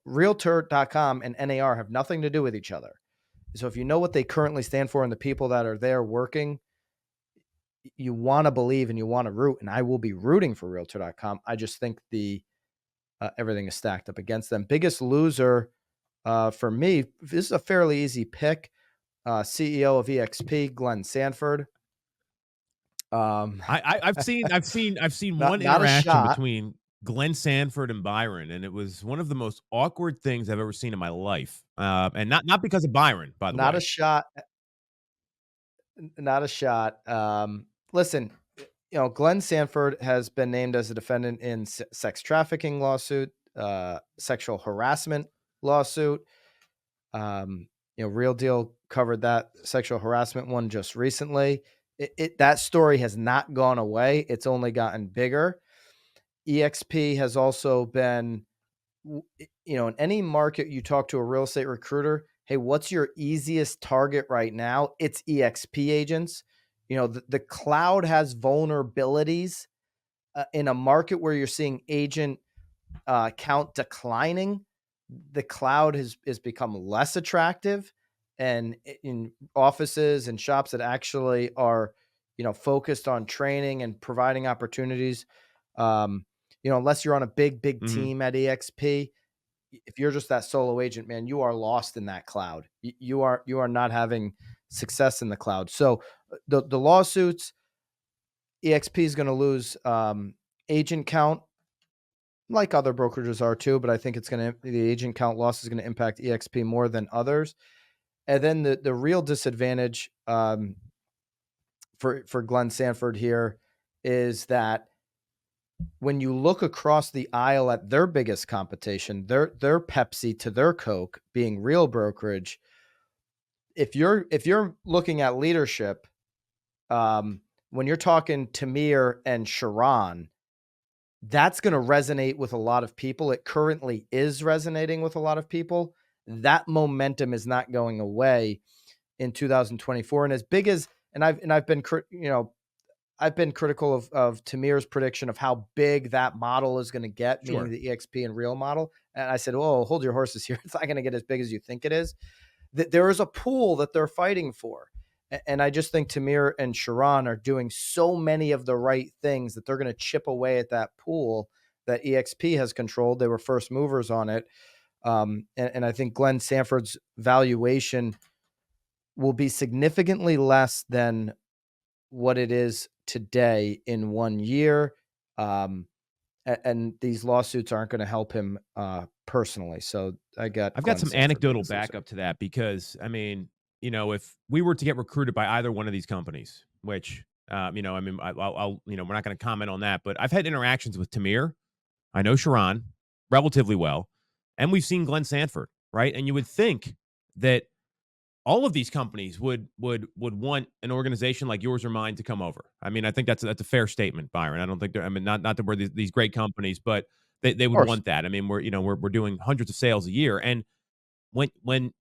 Realtor.com and NAR have nothing to do with each other. So if you know what they currently stand for and the people that are there working, you want to believe and you want to root, and I will be rooting for Realtor.com. I just think everything is stacked up against them. Biggest loser for me, this is a fairly easy pick. CEO of EXP, Glenn Sanford. I've seen one interaction between Glenn Sanford and Byron, and it was one of the most awkward things I've ever seen in my life. And not because of Byron, by the way. Not a shot. Listen, Glenn Sanford has been named as a defendant in sex trafficking lawsuit, sexual harassment lawsuit. Real Deal covered that sexual harassment one just recently. That story has not gone away. It's only gotten bigger. EXP has also been, in any market you talk to a real estate recruiter, hey, what's your easiest target right now? It's EXP agents. The cloud has vulnerabilities in a market where you're seeing agent count declining. The cloud has become less attractive, and in offices and shops that actually are, focused on training and providing opportunities, unless you're on a big team at EXP, if you're just that solo agent, man, you are lost in that cloud. You are not having success in the cloud. So the lawsuits, EXP is going to lose agent count, like other brokerages are too, but I think the agent count loss is going to impact EXP more than others. And then the real disadvantage for Glenn Sanford here is that when you look across the aisle at their biggest competition, their Pepsi to their Coke being Real Brokerage, if you're looking at leadership, when you're talking Tamir and Sharon, that's going to resonate with a lot of people. It currently is resonating with a lot of people. That momentum is not going away in 2024. And as big as, I've been critical of Tamir's prediction of how big that model is going to get, meaning the EXP and Real model. And I said, oh, hold your horses here. It's not going to get as big as you think it is. There is a pool that they're fighting for. And I just think Tamir and Sharon are doing so many of the right things that they're going to chip away at that pool that EXP has controlled. They were first movers on it. And I think Glenn Sanford's valuation will be significantly less than what it is today in 1 year. And these lawsuits aren't going to help him personally. So I've got some Sanford anecdotal being a loser. backup to that because, I mean, if we were to get recruited by either one of these companies, which, I mean, I'll we're not going to comment on that, but I've had interactions with Tamir. I know Sharon relatively well, and we've seen Glenn Sanford, right? And you would think that all of these companies would want an organization like yours or mine to come over. I mean, I think that's a fair statement, Byron. I don't think I mean, not that we're these great companies, but they would want that. I mean, we're doing hundreds of sales a year, and when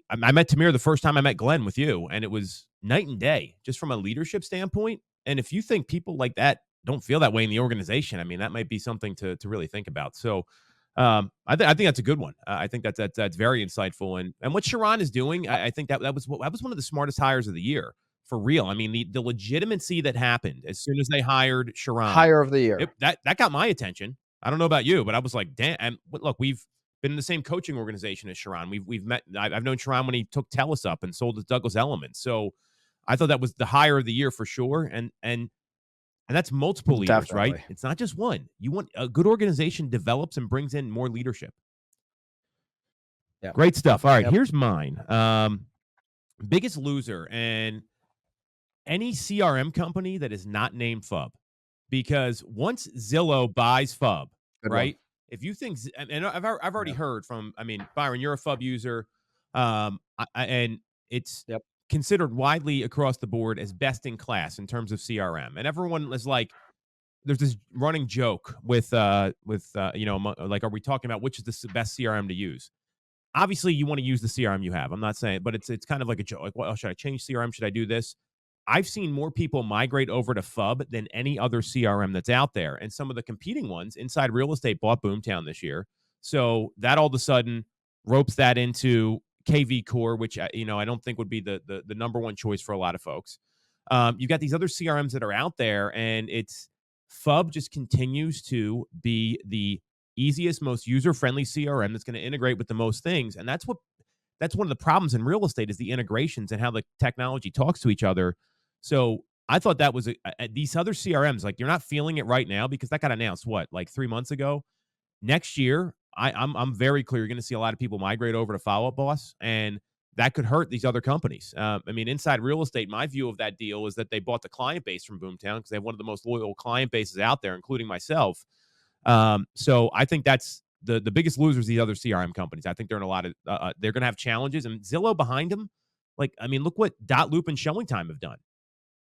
I met Tamir the first time I met Glenn with you, and it was night and day just from a leadership standpoint. And if you think people like that don't feel that way in the organization, I mean, that might be something to really think about. So I think that's a good one. I think that's very insightful. And what Sharon is doing, I think that was one of the smartest hires of the year for real. I mean, the legitimacy that happened as soon as they hired Sharon, Hire of the year. that got my attention. I don't know about you, but I was like, damn. And look, we've been in the same coaching organization as Sharon. We've met. I've known Sharon when he took Telus up and sold to Douglas Elliman. So I thought that was the hire of the year for sure. And that's multiple leaders, Definitely. right? It's not just one. You want a good organization develops and brings in more leadership. Yeah. Great stuff. All right, here's mine. Biggest loser, and any CRM company that is not named FUB. Because once Zillow buys FUB, right? If you think, and I've already heard from, I mean, Byron, you're a FUB user, and it's considered widely across the board as best in class in terms of CRM. And everyone is like, there's this running joke with like, are we talking about which is the best CRM to use? Obviously, you want to use the CRM you have. I'm not saying, but it's kind of like a joke. Like, well, should I change CRM? Should I do this? I've seen more people migrate over to FUB than any other CRM that's out there. And some of the competing ones, Inside Real Estate bought Boomtown this year. So that all of a sudden ropes that into KV Core, which, I don't think would be the number one choice for a lot of folks. You got these other CRMs that are out there, and FUB just continues to be the easiest, most user-friendly CRM that's going to integrate with the most things. And that's one of the problems in real estate is the integrations and how the technology talks to each other. So I thought that was these other CRMs, like, you're not feeling it right now because that got announced, like 3 months ago. Next year, I'm very clear you're going to see a lot of people migrate over to Follow Up Boss, and that could hurt these other companies. I mean, Inside Real Estate, my view of that deal is that they bought the client base from Boomtown because they have one of the most loyal client bases out there, including myself. So I think that's the biggest losers, the other CRM companies. I think they're in a lot of they're going to have challenges, and Zillow behind them. Like, I mean, look what Dotloop and ShowingTime have done.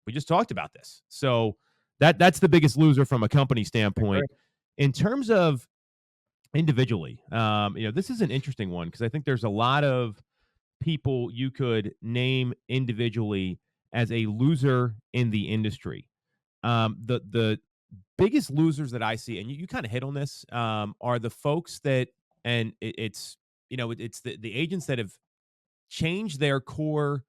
We just talked about this. So that's the biggest loser from a company standpoint. In terms of individually, this is an interesting one because I think there's a lot of people you could name individually as a loser in the industry. The biggest losers that I see, and you kind of hit on this, are the folks that, and it's the agents that have changed their core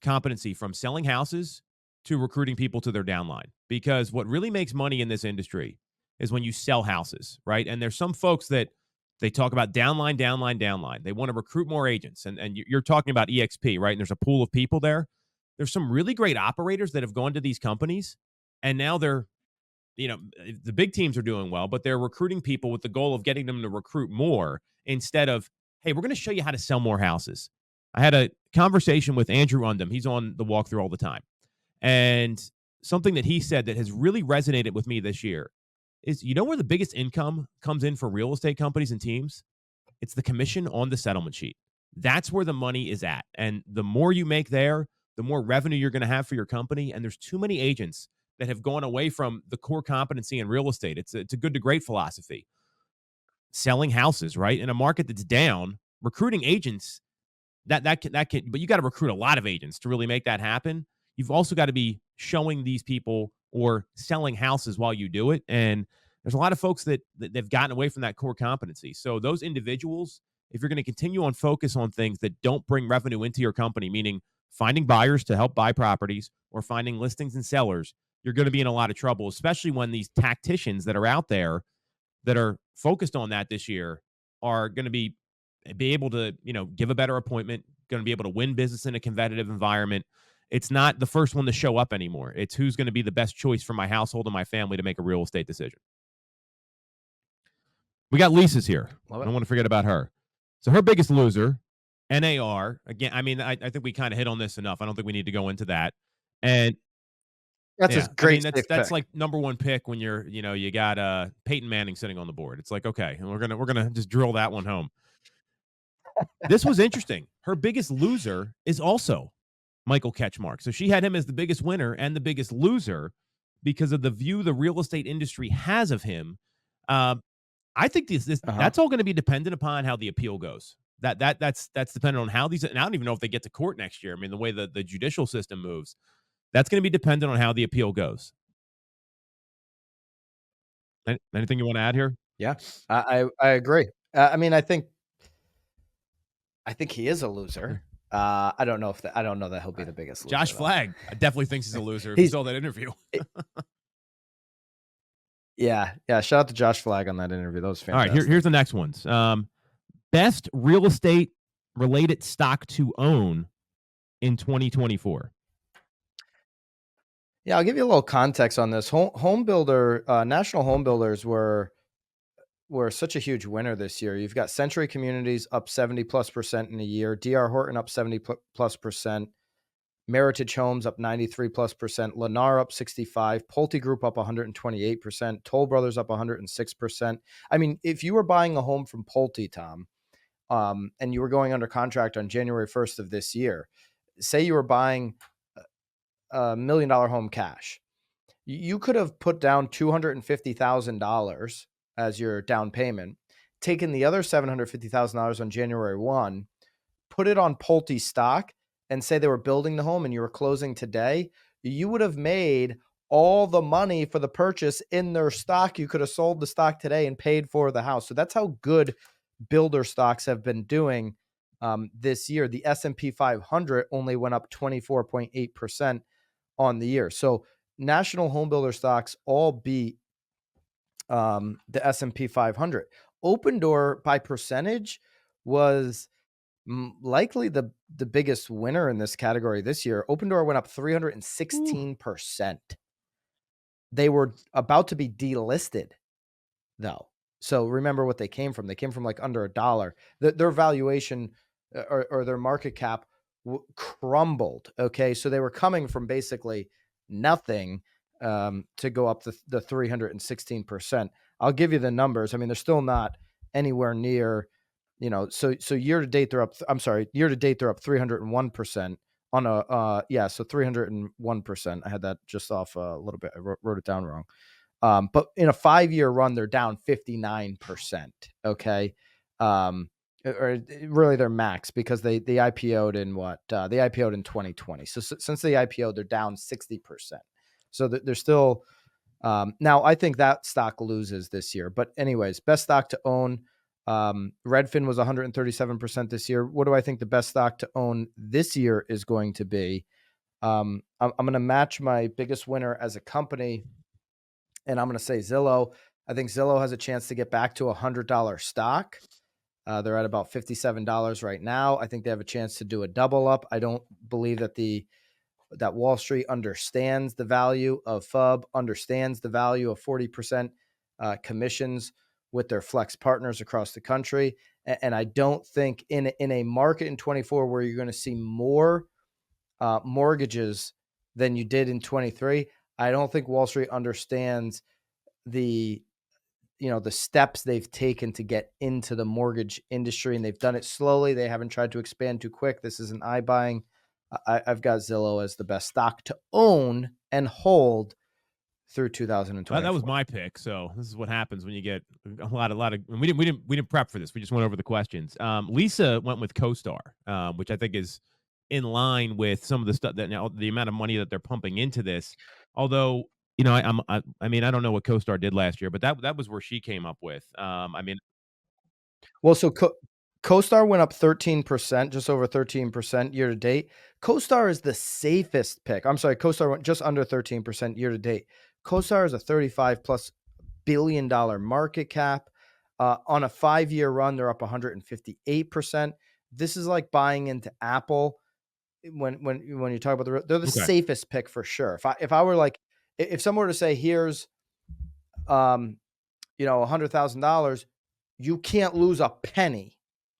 competency from selling houses to recruiting people to their downline. Because what really makes money in this industry is when you sell houses, right? And there's some folks that they talk about downline. They want to recruit more agents. And you're talking about EXP, right? And there's a pool of people there. There's some really great operators that have gone to these companies, and now they're, the big teams are doing well, but they're recruiting people with the goal of getting them to recruit more instead of, hey, we're going to show you how to sell more houses. I had a conversation with Andrew Undum. He's on the walkthrough all the time. And something that he said that has really resonated with me this year is, where the biggest income comes in for real estate companies and teams? It's the commission on the settlement sheet. That's where the money is at. And the more you make there, the more revenue you're going to have for your company. And there's too many agents that have gone away from the core competency in real estate. It's a good to great philosophy. Selling houses, right? In a market that's down, recruiting agents, that can, but you got to recruit a lot of agents to really make that happen. You've also got to be showing these people or selling houses while you do it. And there's a lot of folks that they've gotten away from that core competency. So those individuals, if you're going to continue on focus on things that don't bring revenue into your company, meaning finding buyers to help buy properties or finding listings and sellers, you're going to be in a lot of trouble, especially when these tacticians that are out there that are focused on that this year are going to be able to, give a better appointment, going to be able to win business in a competitive environment. It's not the first one to show up anymore. It's who's going to be the best choice for my household and my family to make a real estate decision. We got Lisa's here. I don't want to forget about her. So her biggest loser, NAR. Again, I think we kind of hit on this enough. I don't think we need to go into that. And that's a great. That's like number one pick when you got Peyton Manning sitting on the board. It's like, okay, and we're gonna just drill that one home. This was interesting. Her biggest loser is also Michael Ketchmark. So she had him as the biggest winner and the biggest loser because of the view the real estate industry has of him. I think that's all going to be dependent upon how the appeal goes. That's dependent on how these. And I don't even know if they get to court next year. I mean, the way the judicial system moves, that's going to be dependent on how the appeal goes. Anything you want to add here? Yeah, I agree. I think he is a loser. I don't know that he'll be the biggest loser. Josh Flagg definitely thinks he's a loser. If you saw that interview. Yeah. Shout out to Josh Flagg on that interview. That was fantastic. All right, here's the next ones. Best real estate related stock to own in 2024. Yeah, I'll give you a little context on this. Home builder, national home builders were such a huge winner this year. You've got Century Communities up 70+% in a year, DR Horton up 70+%, Meritage Homes up 93+%, Lennar up 65%, Pulte Group up 128%, Toll Brothers up 106%. I mean, if you were buying a home from Pulte, Tom, and you were going under contract on January 1st of this year, say you were buying $1 million home cash, you could have put down $250,000 as your down payment, taken the other $750,000 on January 1, put it on Pulte stock, and say they were building the home and you were closing today, you would have made all the money for the purchase in their stock. You could have sold the stock today and paid for the house. So that's how good builder stocks have been doing this year. The S&P 500 only went up 24.8% on the year. So national home builder stocks all beat the S&P 500. Open Door by percentage was likely the biggest winner in this category this year. Open Door went up 316%. They were about to be delisted, though. So remember what they came from. They came from like under $1. Their valuation or their market cap crumbled. Okay, so they were coming from basically nothing to go up the 316%. I'll give you the numbers. I mean, they're still not anywhere near, so year to date they're up. Year to date they're up 301% on a so 301%. I had that just off a little bit. I wrote it down wrong. But in a 5-year run, they're down 59%. Okay. Or really their max, because they IPO'd in they IPO'd in 2020. So since they IPO'd, they're down 60%. So they're still, now I think that stock loses this year, but anyways, best stock to own, Redfin was 137% this year. What do I think the best stock to own this year is going to be? I'm going to match my biggest winner as a company, and I'm going to say Zillow. I think Zillow has a chance to get back to a $100 stock. They're at about $57 right now. I think they have a chance to do a double up. I don't believe that Wall Street understands the value of FUB, understands the value of 40% commissions with their flex partners across the country. And I don't think in a market in 24 where you're going to see more mortgages than you did in 23, I don't think Wall Street understands the steps they've taken to get into the mortgage industry, and they've done it slowly. They haven't tried to expand too quick. This isn't iBuying. I've got Zillow as the best stock to own and hold through 2020. That was my pick. So this is what happens when you get a lot of. We didn't prep for this. We just went over the questions. Lisa went with CoStar, which I think is in line with some of the stuff that now the amount of money that they're pumping into this. Although, I don't know what CoStar did last year, but that was where she came up with. So CoStar went up 13%, just over 13% year to date. CoStar is the safest pick. I'm sorry, CoStar went just under 13% year to date. CoStar is a $35+ billion market cap. On a 5-year run, they're up 158%. This is like buying into Apple. When you talk about they're the safest pick for sure. If I were like, if someone were to say, here's, $100,000, you can't lose a penny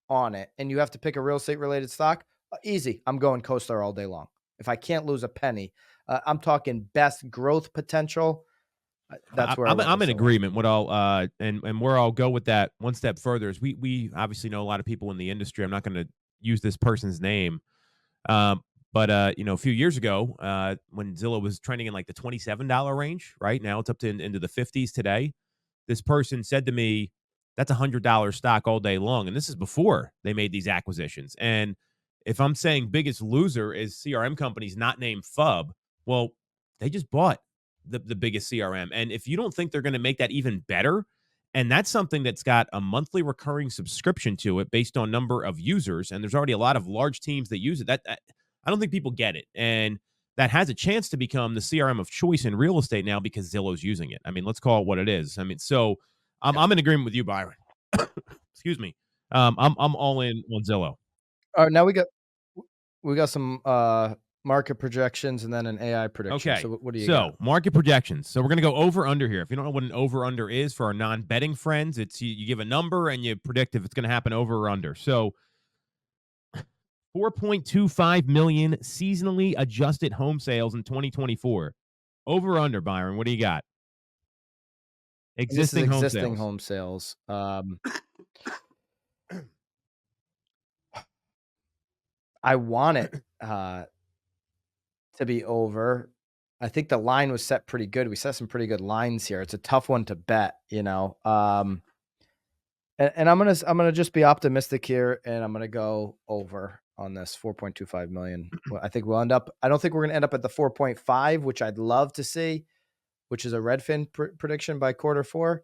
on it, and you have to pick a real estate related stock. Easy. I'm going CoStar all day long. If I can't lose a penny, I'm talking best growth potential. That's where I'm in agreement. What I'll and where I'll go with that one step further is we obviously know a lot of people in the industry. I'm not going to use this person's name, but a few years ago, when Zillow was trending in like the $27 range, right now it's up to into the 50s today. This person said to me, "That's $100 stock all day long," and this is before they made these acquisitions. And if I'm saying biggest loser is CRM companies not named FUB, well, they just bought the biggest CRM. And if you don't think they're going to make that even better, and that's something that's got a monthly recurring subscription to it based on number of users, and there's already a lot of large teams that use it, that I don't think people get it. And that has a chance to become the CRM of choice in real estate now because Zillow's using it. I mean, let's call it what it is. I mean, so I'm in agreement with you, Byron. Excuse me. I'm all in on Zillow. All right, now we got some market projections and then an AI prediction. Okay. So what do you got? Market projections. So we're going to go over under here. If you don't know what an over under is for our non-betting friends, it's you give a number and you predict if it's going to happen over or under. So 4.25 million seasonally adjusted home sales in 2024. Over or under, Byron? What do you got? Existing home sales. I want it to be over. I think the line was set pretty good. We set some pretty good lines here. It's a tough one to bet, and I'm gonna just be optimistic here, and I'm gonna go over on this 4.25 million. I think we'll end up. I don't think we're gonna end up at the 4.5, which I'd love to see, which is a Redfin prediction by Q4.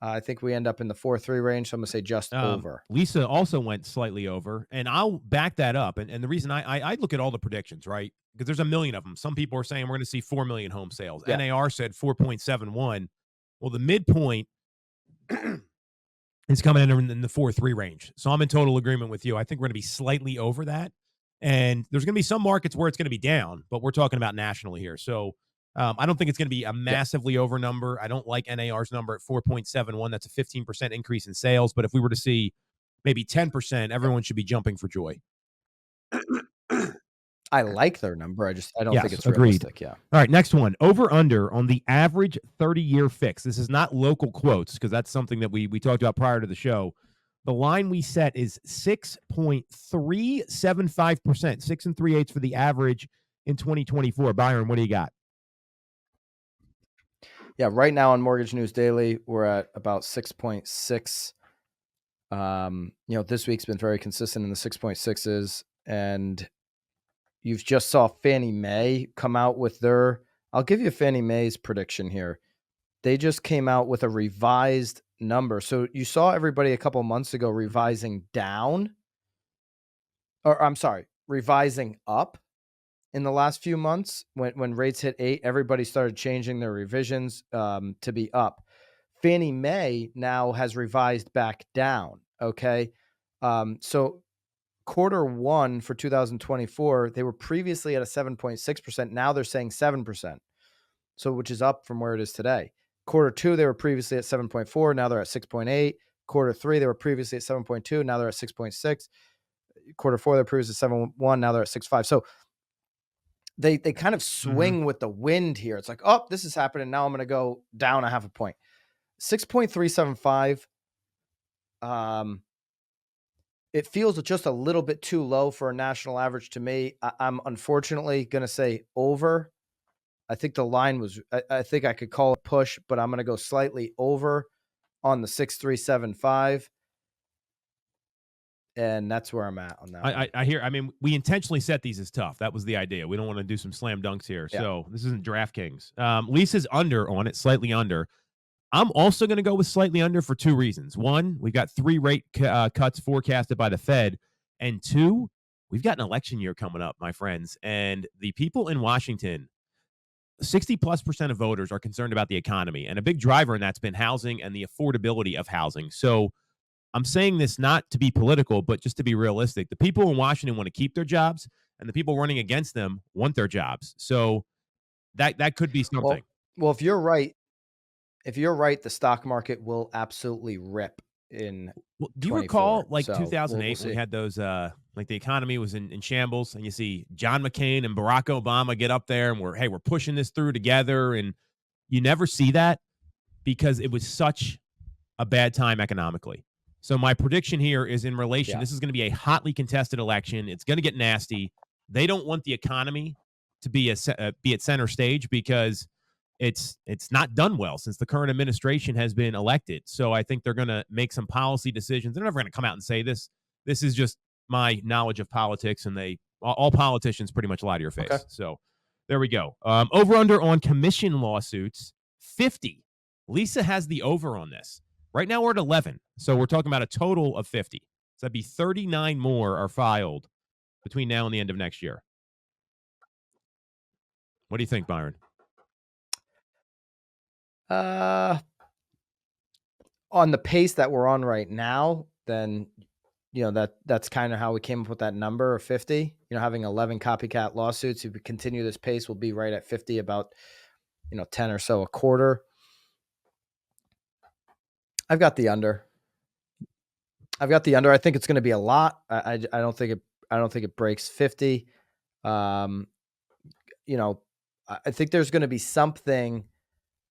I think we end up in the 4.3 range. So I'm gonna say just over. Lisa also went slightly over, and I'll back that up. And the reason I look at all the predictions, right? Because there's a million of them. Some people are saying we're going to see 4 million home sales. Yeah. NAR said 4.71. Well, the midpoint is coming in the 4.3 range. So I'm in total agreement with you. I think we're going to be slightly over that. And there's going to be some markets where it's going to be down, but we're talking about nationally here. So I don't think it's going to be a massively over number. I don't like NAR's number at 4.71. That's a 15% increase in sales. But if we were to see maybe 10%, everyone should be jumping for joy. I like their number. I don't think it's realistic. Yeah. All right. Next one. Over under on the average 30-year fix. This is not local quotes because that's something that we talked about prior to the show. The line we set is 6.375%, 6 3/8 for the average in 2024. Byron, what do you got? Yeah, right now on Mortgage News Daily, we're at about 6.6. This week's been very consistent in the 6.6s, and you've just saw Fannie Mae come out with I'll give you Fannie Mae's prediction here. They just came out with a revised number. So you saw everybody a couple months ago revising down, revising up. In the last few months, when rates hit 8, everybody started changing their revisions to be up. Fannie Mae now has revised back down. Okay. So Q1 for 2024, they were previously at a 7.6%. Now they're saying 7%. So which is up from where it is today. Q2, they were previously at 7.4. Now they're at 6.8. Q3, they were previously at 7.2. Now they're at 6.6. Q4, they're previously at 7.1. Now they're at 6.5. So they kind of swing with the wind here. It's like, oh, this is happening. Now I'm going to go down a half a point. 6.375. It feels just a little bit too low for a national average to me. I'm unfortunately going to say over. I think the line was, I think I could call it push, but I'm going to go slightly over on the 6.375. And that's where I'm at on that. I hear. I mean, we intentionally set these as tough. That was the idea. We don't want to do some slam dunks here. Yeah. So this isn't DraftKings. Lisa's under on it, slightly under. I'm also going to go with slightly under for 2 reasons. 1, we've got 3 rate cuts forecasted by the Fed. And 2, we've got an election year coming up, my friends. And the people in Washington, 60+% of voters are concerned about the economy, and a big driver in that's been housing and the affordability of housing. So I'm saying this not to be political, but just to be realistic. The people in Washington want to keep their jobs, and the people running against them want their jobs. So that could be something. Well, if you're right, the stock market will absolutely rip in. Well, do you recall 24. like So 2008 when we had those like the economy was in shambles, and you see John McCain and Barack Obama get up there and we're pushing this through together, and you never see that because it was such a bad time economically. So my prediction here is in relation. This is going to be a hotly contested election. It's going to get nasty. They don't want the economy to be at center stage because it's not done well since the current administration has been elected. So I think they're going to make some policy decisions. They're never going to come out and say this. This is just my knowledge of politics, and all politicians pretty much lie to your face. Okay. So there we go. Over under on commission lawsuits, 50. Lisa has the over on this. Right now we're at 11. So we're talking about a total of 50. So that'd be 39 more are filed between now and the end of next year. What do you think, Byron? On the pace that we're on right now, then, that's kind of how we came up with that number of 50, having 11 copycat lawsuits. If we continue this pace, we'll be right at 50, about, 10 or so a quarter. I've got the under. I think it's going to be a lot. I don't think it breaks 50. I think there's going to be something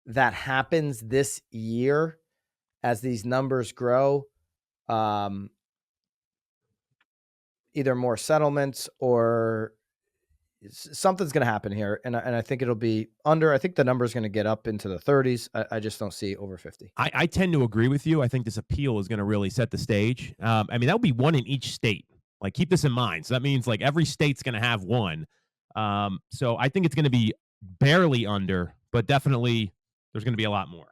that happens this year as these numbers grow. Either more settlements or something's going to happen here. And I think it'll be under. I think the number is going to get up into the 30s. I just don't see over 50. I tend to agree with you. I think this appeal is going to really set the stage. That would be one in each state. Like, keep this in mind. So that means like every state's going to have one. So I think it's going to be barely under, but definitely there's going to be a lot more.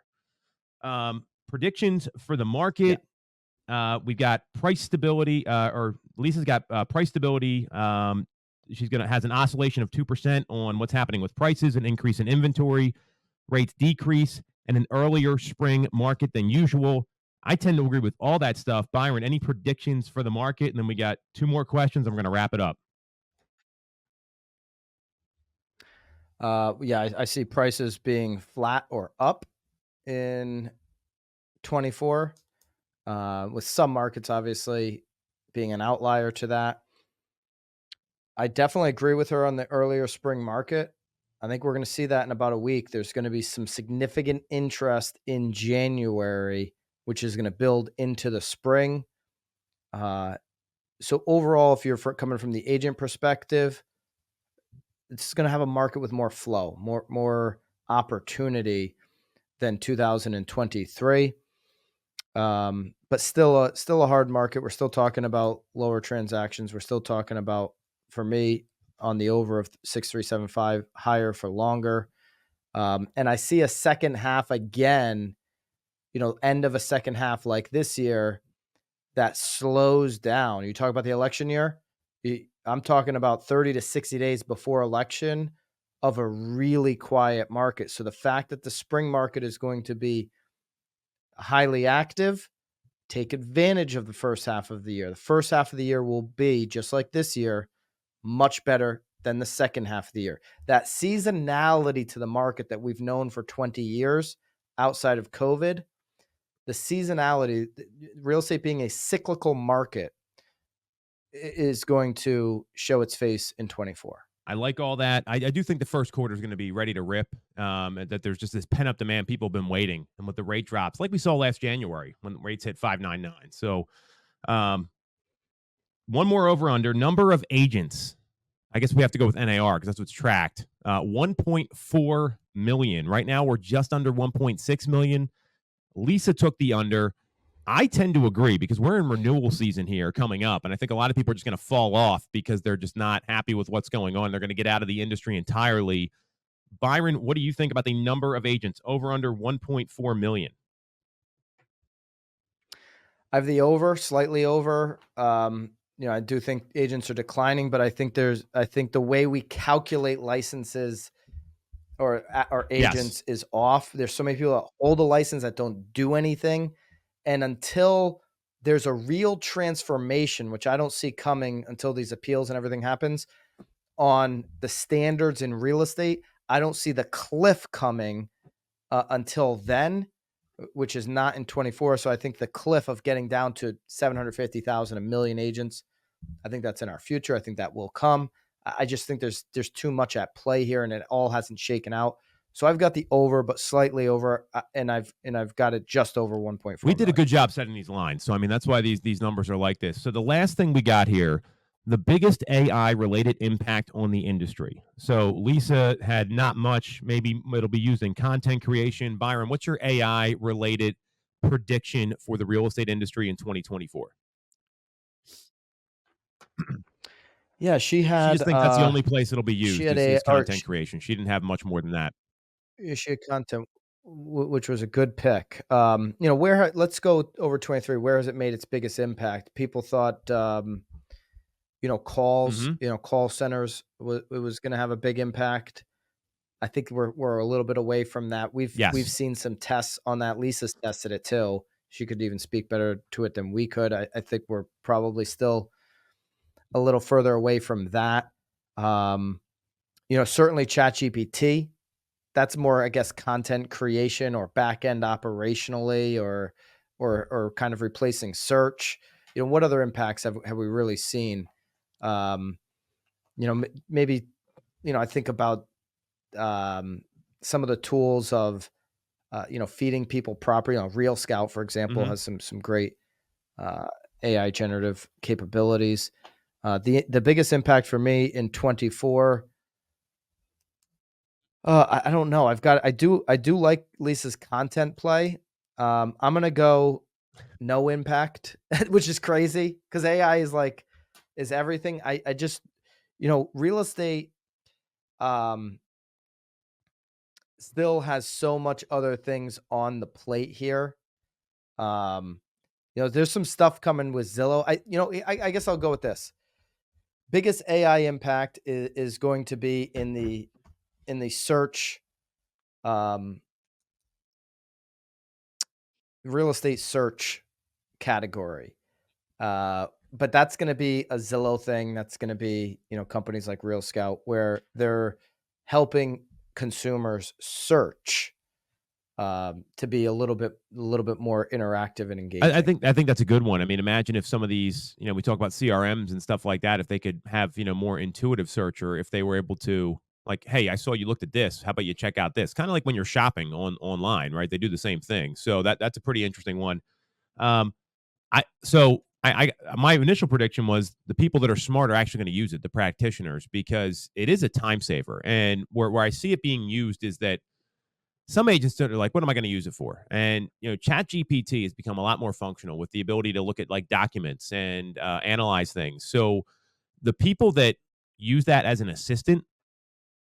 Predictions for the market. Yeah. We've got price stability, or Lisa's got price stability. She's has an oscillation of 2% on what's happening with prices, an increase in inventory, rates decrease, and an earlier spring market than usual. I tend to agree with all that stuff. Byron, any predictions for the market? And then we got 2 more questions, and we're going to wrap it up. I see prices being flat or up in 24, with some markets obviously being an outlier to that. I definitely agree with her on the earlier spring market. I think we're going to see that in about a week. There's going to be some significant interest in January, which is going to build into the spring. So overall, if you're coming from the agent perspective, it's going to have a market with more flow, more opportunity than 2023. But still a hard market. We're still talking about lower transactions. We're still talking about, for me, on the over of 6.375, higher for longer. And I see a second half again, end of a second half like this year that slows down. You talk about the election year. I'm talking about 30 to 60 days before election of a really quiet market. So the fact that the spring market is going to be highly active, take advantage of the first half of the year. The first half of the year will be, just like this year, much better than the second half of the year. That seasonality to the market that we've known for 20 years outside of COVID, the seasonality, real estate being a cyclical market, is going to show its face in 24. I like all that. I do think the first quarter is going to be ready to rip, that there's just this pent-up demand. People have been waiting. And with the rate drops, like we saw last January when rates hit 5.99. So one more over-under. Number of agents. I guess we have to go with NAR because that's what's tracked. 1.4 million. Right now, we're just under 1.6 million. Lisa took the under. I tend to agree because we're in renewal season here coming up, and I think a lot of people are just going to fall off because they're just not happy with what's going on. They're going to get out of the industry entirely. Byron, what do you think about the number of agents over under 1.4 million? I have the over, slightly over. I do think agents are declining, but I think the way we calculate licenses or Yes. agents is off. There's so many people that hold a license that don't do anything. And until there's a real transformation, which I don't see coming until these appeals and everything happens, on the standards in real estate, I don't see the cliff coming until then, which is not in 24. So I think the cliff of getting down to 750,000, a million agents, I think that's in our future. I think that will come. I just think there's too much at play here, and it all hasn't shaken out. So I've got the over, but slightly over, and I've got it just over 1.4. We did a good job setting these lines. So I mean, that's why these numbers are like this. So the last thing we got here, the biggest AI related impact on the industry. So Lisa had not much. Maybe it'll be used in content creation. Byron, what's your AI related prediction for the real estate industry in 2024? Yeah, she had. She just thinks that's the only place it'll be used is content she creation. She didn't have much more than that. had content, which was a good pick. Let's go over 23. Where has it made its biggest impact? People thought, calls, call centers it was going to have a big impact. I think we're a little bit away from that. We've seen some tests on that. Lisa's tested it too. She could even speak better to it than we could. I think we're probably still a little further away from that. Certainly ChatGPT, that's more, I guess, content creation or back end operationally or kind of replacing search. What other impacts have we really seen? Maybe, I think about some of the tools of, feeding people properly. Real Scout, for example, has some great AI generative capabilities. The biggest impact for me in 24, I don't know. I do like Lisa's content play. I'm gonna go no impact, which is crazy because AI is everything. I just, real estate still has so much other things on the plate here. There's some stuff coming with Zillow. I guess I'll go with this. Biggest AI impact is going to be in the search, real estate search category. But that's going to be a Zillow thing. That's going to be, companies like Real Scout where they're helping consumers search to be a little bit more interactive and engaging. I think that's a good one. I mean, imagine if some of these, we talk about CRMs and stuff like that, if they could have, more intuitive search, or if they were able to, like, hey, I saw you looked at this. How about you check out this? Kind of like when you're shopping online, right? They do the same thing. So that's a pretty interesting one. My initial prediction was the people that are smart are actually going to use it, the practitioners, because it is a time saver. And where I see it being used is that some agents are like, what am I going to use it for? And, ChatGPT has become a lot more functional with the ability to look at like documents and analyze things. So the people that use that as an assistant,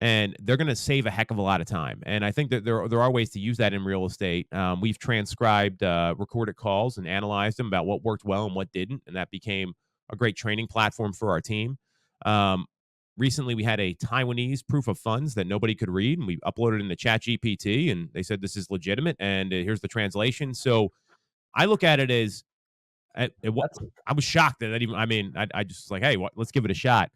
and they're going to save a heck of a lot of time. And I think that there are ways to use that in real estate. We've transcribed recorded calls and analyzed them about what worked well and what didn't. And that became a great training platform for our team. Recently, we had a Taiwanese proof of funds that nobody could read, and we uploaded it into ChatGPT, and they said this is legitimate, and here's the translation. So I look at it as I was shocked that I just was like, hey, let's give it a shot.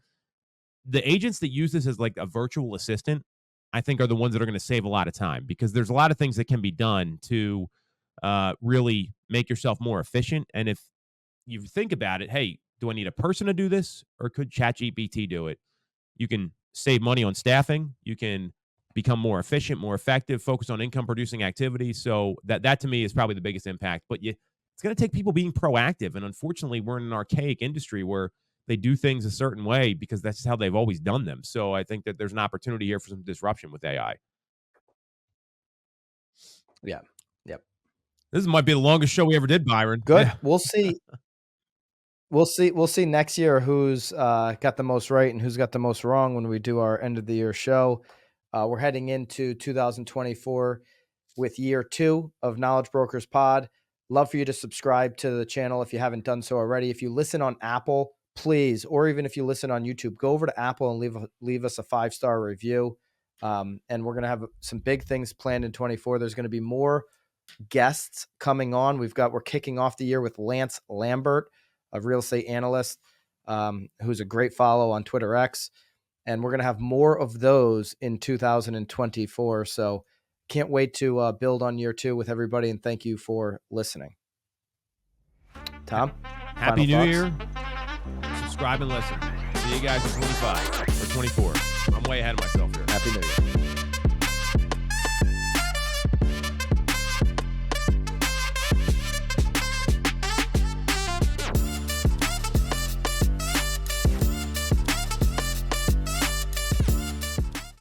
The agents that use this as like a virtual assistant, I think, are the ones that are going to save a lot of time, because there's a lot of things that can be done to really make yourself more efficient. And if you think about it, hey, do I need a person to do this, or could ChatGPT do it? You can save money on staffing. You can become more efficient, more effective, focus on income producing activities. So that to me is probably the biggest impact. But it's going to take people being proactive. And unfortunately, we're in an archaic industry where they do things a certain way because that's how they've always done them. So I think that there's an opportunity here for some disruption with AI. Yeah. Yep. This might be the longest show we ever did, Byron. Good. Yeah. We'll see. We'll see next year who's got the most right and who's got the most wrong when we do our end of the year show. We're heading into 2024 with year 2 of Knowledge Brokers Pod. Love for you to subscribe to the channel if you haven't done so already. If you listen on Apple, please, or even if you listen on YouTube, go over to Apple and leave us a 5-star review. And we're going to have some big things planned in 24. There's going to be more guests coming on. We're kicking off the year with Lance Lambert, a real estate analyst, who's a great follow on Twitter X. And we're going to have more of those in 2024. So can't wait to build on year 2 with everybody. And thank you for listening. Tom? Happy New Year. Subscribe and listen. See you guys in 25 or 24. I'm way ahead of myself here. Happy New Year.